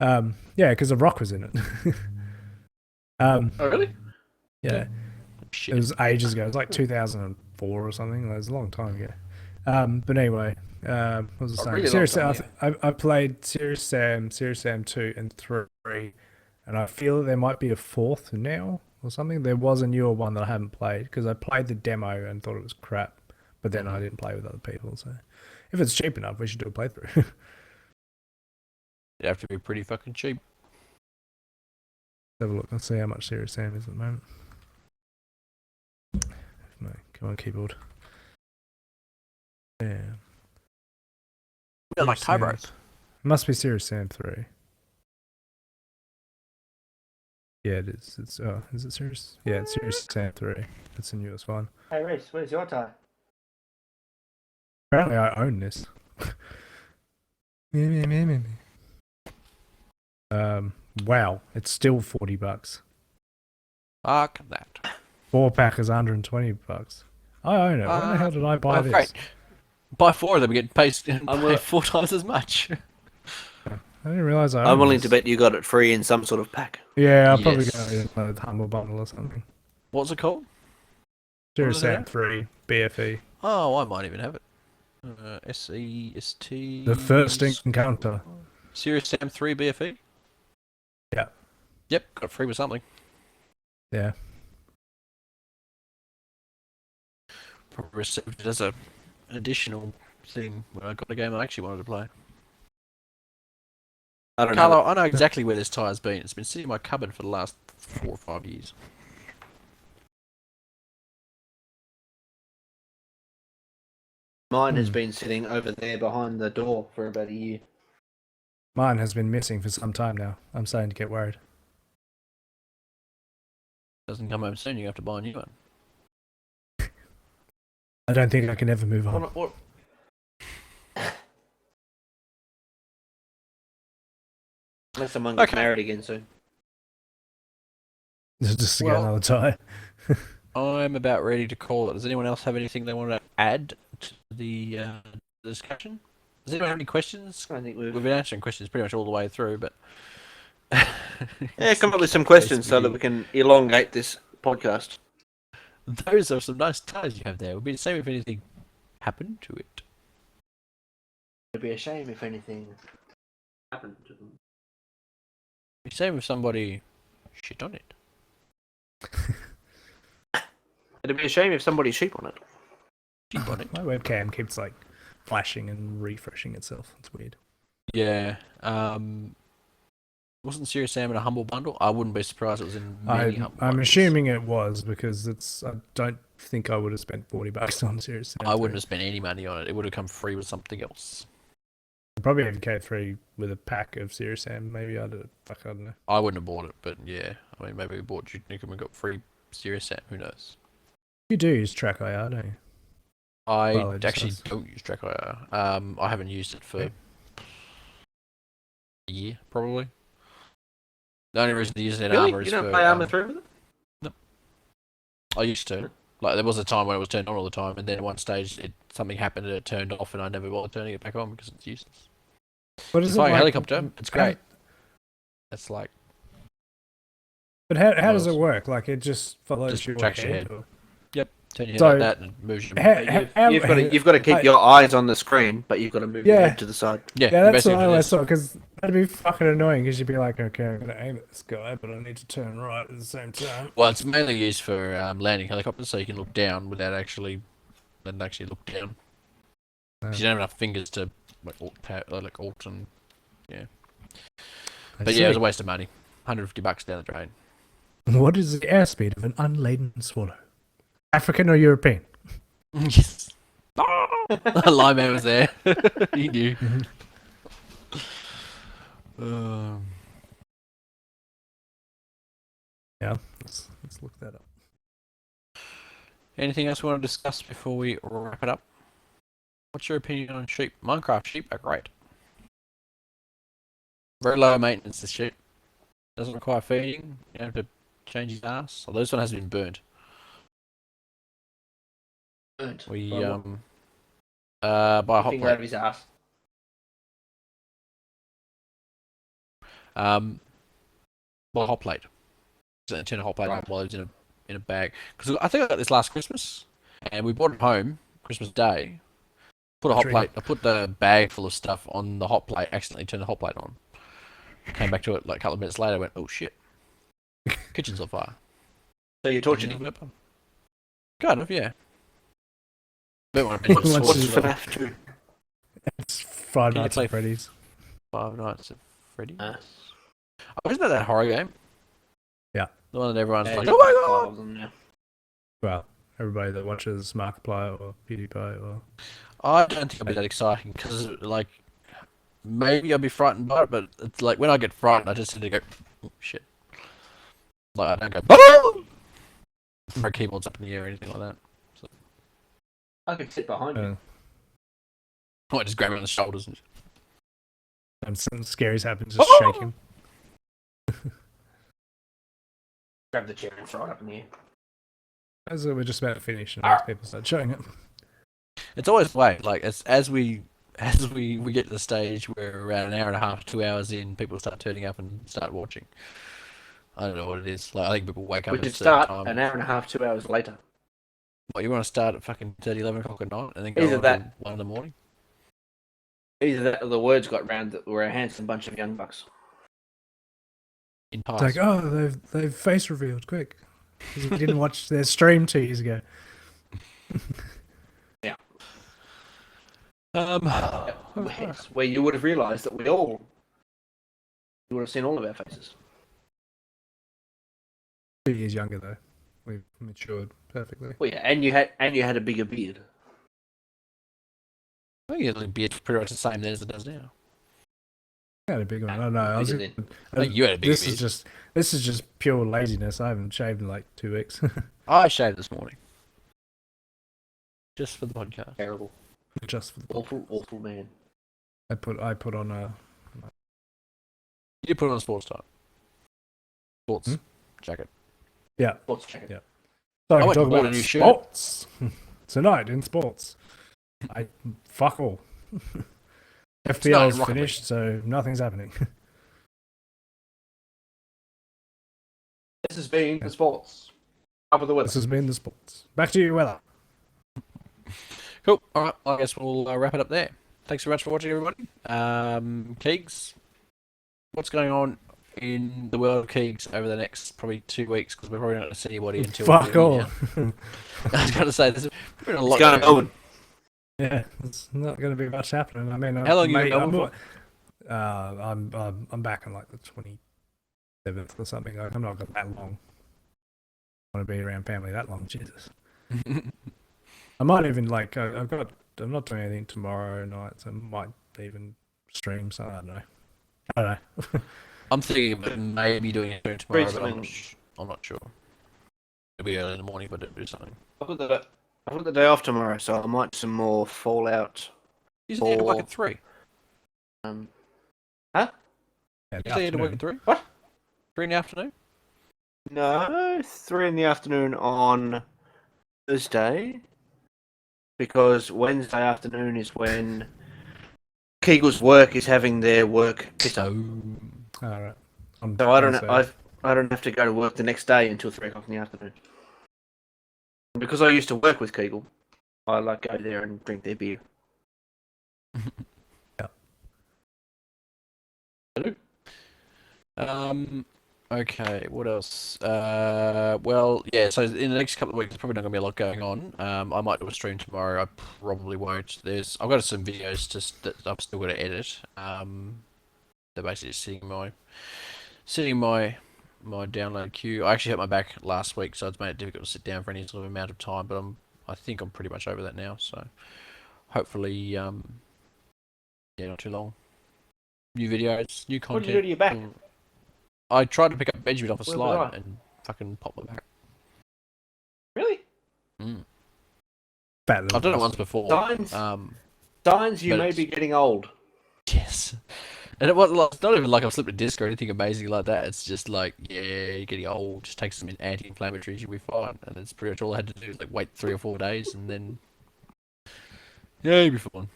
Yeah, because the Rock was in it. Oh, really? Yeah, Shit. it was ages ago. It was like 2004 or something. It was a long time ago. But anyway, what was I saying? really long Serious time, Sam. I played Serious Sam 2 and 3, and I feel that there might be a fourth now or something. There was a newer one that I haven't played because I played the demo and thought it was crap, but then I didn't play with other people. So if it's cheap enough, we should do a playthrough. It'd have to be pretty fucking cheap. Have a look. Let's see how much Serious Sam is at the moment. No, come on, keyboard. Yeah. Yeah, like Serious Tybro. Sam. Must be Serious Sam 3. Yeah, it is. It's is it Serious? Yeah, it's Serious Sam 3. That's the newest one. Hey Reese, where's your tie? Apparently, I own this. Wow, it's still $40. Fuck that. 4-pack is $120. I own it. Why the hell did I buy this? Great. Buy 4 of them, get paid 4 times as much. I didn't realize I owned I'm willing this. to bet you got it free in some sort of pack. Yeah, I'll probably Yes. go with a Humble Bundle or something. What's it called? Serious was it Sam at? 3, BFE. Oh, I might even have it. SEST. The first encounter. Serious Sam 3 BFE? Yeah. Yep, got free with something. Yeah. Probably received it as an additional thing when I got the game I actually wanted to play. I don't Carlo, know. I know exactly where this tire's been. It's been sitting in my cupboard for the last 4 or 5 years. Mine has been sitting over there behind the door for about a year. Mine has been missing for some time now. I'm starting to get worried. Doesn't come home soon, you have to buy a new one. I don't think I can ever move on. Unless someone gets Okay. married again soon. Just to get Well- another tie. I'm about ready to call it. Does anyone else have anything they want to add to the discussion? Does anyone have any questions? I think We've been answering questions pretty much all the way through, but... Yeah, come up with some questions so that we can elongate this podcast. Those are some nice ties you have there. It would be the same if anything happened to it. It'd be a shame if anything happened to them. It'd be the same if somebody shit on it. It'd be a shame if somebody sheep on it. Shit on it. My webcam keeps like flashing and refreshing itself. It's weird. Yeah. Wasn't Serious Sam in a Humble Bundle? I wouldn't be surprised it was in many Humble I'm Bundles. assuming it was because I don't think I would have spent $40 on Serious Sam. I wouldn't have spent any money on it. It would have come free with something else. Probably have K3 with a pack of Serious Sam. Maybe I don't know. I wouldn't have bought it, but yeah. I mean, maybe we bought Nick and we got free Serious Sam. Who knows? You do use Track IR, don't you? I Well, it actually does. don't use Track IR. I haven't used it for Okay. a year, probably. The only reason to use it in Really? Armour is You don't for... play Armour 3 with it? I used to. Like, there was a time when it was turned on all the time, and then at one stage something happened and it turned off, and I never bothered turning it back on because it's useless. What It's is it like a like? helicopter. It's great. It's like... But how does Well, it work? Like it just follows just your tracks your head? head. Or- Turn your head So- like that and it moves your... You've got to keep your eyes on the screen, but you've got to move your Yeah. head to the side. Yeah, Yeah, that's basically what I it always is. thought, because that'd be fucking annoying, because you'd be like, okay, I'm going to aim at this guy, but I need to turn right at the same time. Well, it's mainly used for landing helicopters, so you can look down without actually look down. 'Cause you don't have enough fingers to like alt and but yeah, it was a waste of money. $150 down the drain. What is the airspeed of an unladen swallow? African or European? Yes. Lineman was there. He knew. Yeah, let's look that up. Anything else we want to discuss before we wrap it up? What's your opinion on sheep? Minecraft sheep are great. Very low maintenance, this sheep. Doesn't require feeding. You don't have to change his ass. Although this one has been burnt. We By what? by a hot Finger out of plate. his ass. By a hot plate. Just turn a hot plate on Right. while it's in a bag. Because I think I got this last Christmas, and we brought it home Christmas Day. Put a hot Drink plate. I put the bag full of stuff on the hot plate. Accidentally turned the hot plate on. Came back to it like a couple of minutes later. Went, oh shit, kitchen's on fire. So you tortured him. Kind of, yeah. Don't want What's to What's his- FNAF 2? It's Five Can you Nights play at Freddy's. Five Nights at Freddy's. Uh, Oh, isn't that horror game? Yeah. The one that everyone's yeah, like, you've oh my got god. five of them now. Well, everybody that watches Markiplier or PewDiePie or. I don't think it'll be that exciting because, like, maybe I'll be frightened by it, but it's like when I get frightened, I just tend to go, oh, shit. Like, I don't go, oh! My keyboard's up in the air or anything like that. So, I could sit behind you. I might just grab him on the shoulders and something scary's happened, just shake him. Grab the chair and throw it up in the air. As we're just about to finish, and people start showing it. it's always the way. Like as we get to the stage where around an hour and a half, 2 hours in, people start turning up and start watching. I don't know what it is. Like I think people wake up. We at should a certain start time. an hour and a half, 2 hours later. What, you want to start at fucking 30, 11 o'clock at night and then go Either on that- till 1 in the morning? Either that or the words got round that we're a handsome bunch of young bucks. In It's past. like, oh, they've face revealed, quick. 'Cause we didn't watch their stream 2 years ago. Yes, where you would have realised that you would have seen all of our faces. 2 years younger though. We've matured perfectly. Well, yeah, and you had a bigger beard. I think it'll be pretty much the same then as it does now. I had a big one. I don't know. I was. Bigger then. I think you had a big This beard. is just pure laziness. I haven't shaved in like 2 weeks. I shaved this morning. Just for the podcast. Terrible, Just for the awful man. I put on a You did put on a sports tie. Sports jacket. Sports jacket. Yeah. so I I can went talk and bought about a new shirt. sports tonight in sports. I fuck all. FPL's Rocket League. finished, so nothing's happening. This has been the sports. Up with the weather. This has been the sports. Back to you, Weather. Cool. All right. I guess we'll wrap it up there. Thanks very much for watching, everybody. Keegz, what's going on in the world of Keegz over the next probably 2 weeks? Because we're probably not going to see anybody until. Fuck all. I was going to say there's been a lot. It's going to Melbourne. Yeah, it's not going to be much happening. I mean, How long you in Melbourne for? I'm back on like the 27th or something. Like, I'm not got that long. I want to be around family that long. Jesus. I might even like. I'm not doing anything tomorrow night, so I might even stream. So I don't know. I'm thinking about maybe doing it tomorrow, Read but something. I'm not sure. It'll be early in the morning, but it'll do something. I've got the day off tomorrow, so I might do some more Fallout. You said you had to work Or- at 3. Yeah, You said you had to work at 3? What? 3 in the afternoon? No, 3 in the afternoon on Thursday, because Wednesday afternoon is when Keegl's work is having their work picked up. All right. So I don't have to go to work the next day until 3 o'clock in the afternoon. And because I used to work with Keegl, I like go there and drink their beer. Okay, what else? Well, yeah, so in the next couple of weeks, there's probably not going to be a lot going on. I might do a stream tomorrow. I probably won't. I've got some videos that I've still got to edit. They're basically just sitting in my download queue. I actually hurt my back last week, so it's made it difficult to sit down for any sort of amount of time, but I think I'm pretty much over that now, so hopefully, yeah, not too long. New videos, new What content. did you do to your back? I tried to pick up Benjamin off a Where was slide I? and fucking pop my back. Really? Fat little I've done it once bastard. before. Signs you but may it's- be getting old. Yes. And it's not even like I've slipped a disc or anything amazing like that. It's just like, yeah, you're getting old. Just take some anti-inflammatories, you'll be fine. And that's pretty much all I had to do. Like wait 3 or 4 days, and then yeah, you'll be fine.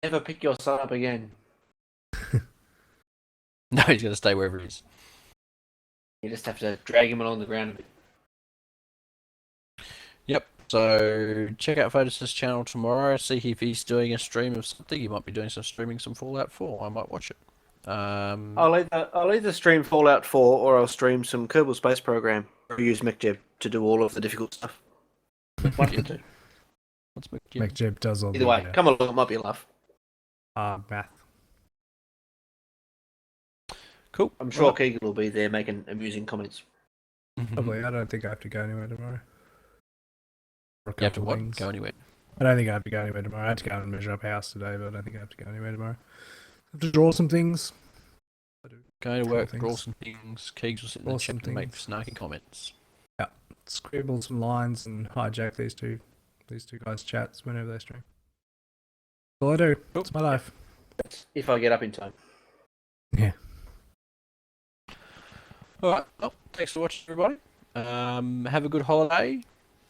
Never pick your son up again. No, he's gonna stay wherever he is. You just have to drag him along the ground a bit. Yep. So check out Photus' channel tomorrow. See if he's doing a stream of something. He might be doing some Fallout 4. I might watch it. I'll either stream Fallout 4 or I'll stream some Kerbal Space Program or use MechJeb to do all of the difficult stuff. One of the two. Let's make McJeb does all Either the way, come along, it might be a laugh. math. Cool. I'm sure Keegan will be there making amusing comments. Probably. I don't think I have to go anywhere tomorrow. for a You have to couple what? of things. Go anywhere. I don't think I have to go anywhere tomorrow. I had to go and measure up a house today, but I don't think I have to go anywhere tomorrow. I have to draw some things. Go to work, things. draw some things. Keegz will sit in the Draw chat some and make things. snarky comments. Scribble some lines and hijack these two guys' chats whenever they stream. That's all I do. Cool. It's my life. If I get up in time. Yeah. All right. Well, thanks for watching, everybody. Have a good holiday.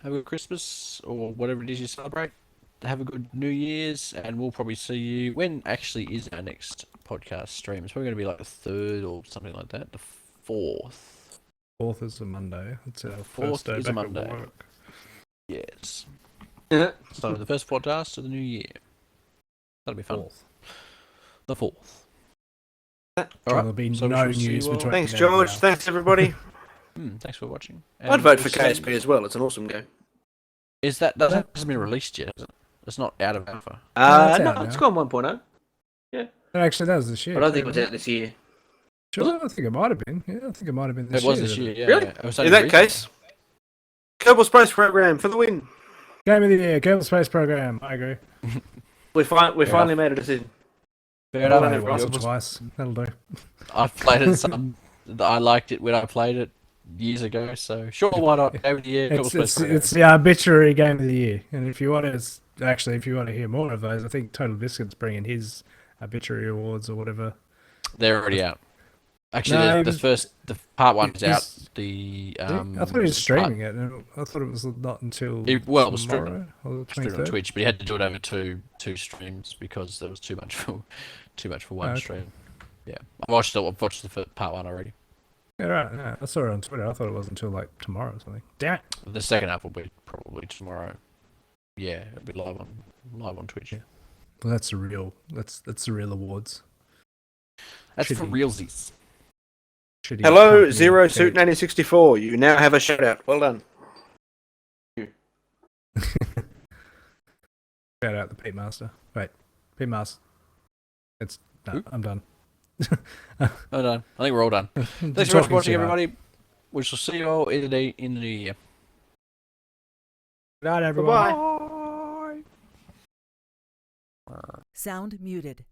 Have a good Christmas or whatever it is you celebrate. Have a good New Year's, and we'll probably see you. When actually is our next podcast stream? It's probably going to be like the 3rd or something like that. The 4th. 4th is a Monday. It's our 4th first day is a back at Monday. work. Yes. Yeah. So the first podcast of the new year. That'll be fun. 4th. The 4th. So there'll be so we no shall see news you all. between Thanks, now George. and Thanks, everybody. Thanks for watching. I'd And vote for we'll see- KSP as well. It's an awesome game. Is that hasn't been released yet? Is it? It's not out of alpha. it's No, out it's now. gone 1.0. It actually does this year. I don't think it was out this year. Sure, I think it might have been. Yeah, I think it might have been this It year. was this year. Yeah. Really? Yeah. It was In only that recent. case, Kerbal Space Program for the win. Game of the year, Kerbal Space Program. I agree. We finally enough. made a decision. Fair I'll enough. play it once or It was- twice. That'll do. I've played it some. I liked it when I played it years ago. So sure, why not? Game of the year. It's the arbitrary game of the year, and if you want to hear more of those, I think Total Biscuit's bringing his arbitrary awards or whatever. They're already out. Actually, No, the part 1 is out. He's- The I thought he was streaming it, and I thought it was not until It was tomorrow or the streamed on 23rd. Twitch, but he had to do it over two streams because there was too much for one Okay. stream. Yeah, I've watched the first part 1 already. Yeah, right. Yeah, I saw it on Twitter. I thought it was until like tomorrow or something. Damn it! The second half will be probably tomorrow. Yeah, it'll be live on Twitch. Yeah. Well, that's the real awards. That's for Shitty. realsies. Shitty Hello, company Zero cake. Suit 1964. You now have a shout out. Well done. Shout out the Pete Master. Wait, Pete Master. Who? I'm done. Oh, done. I think we're all done. Thanks for watching, everybody. We shall see you all in the new year. Good night, everyone. Bye-bye. Sound muted.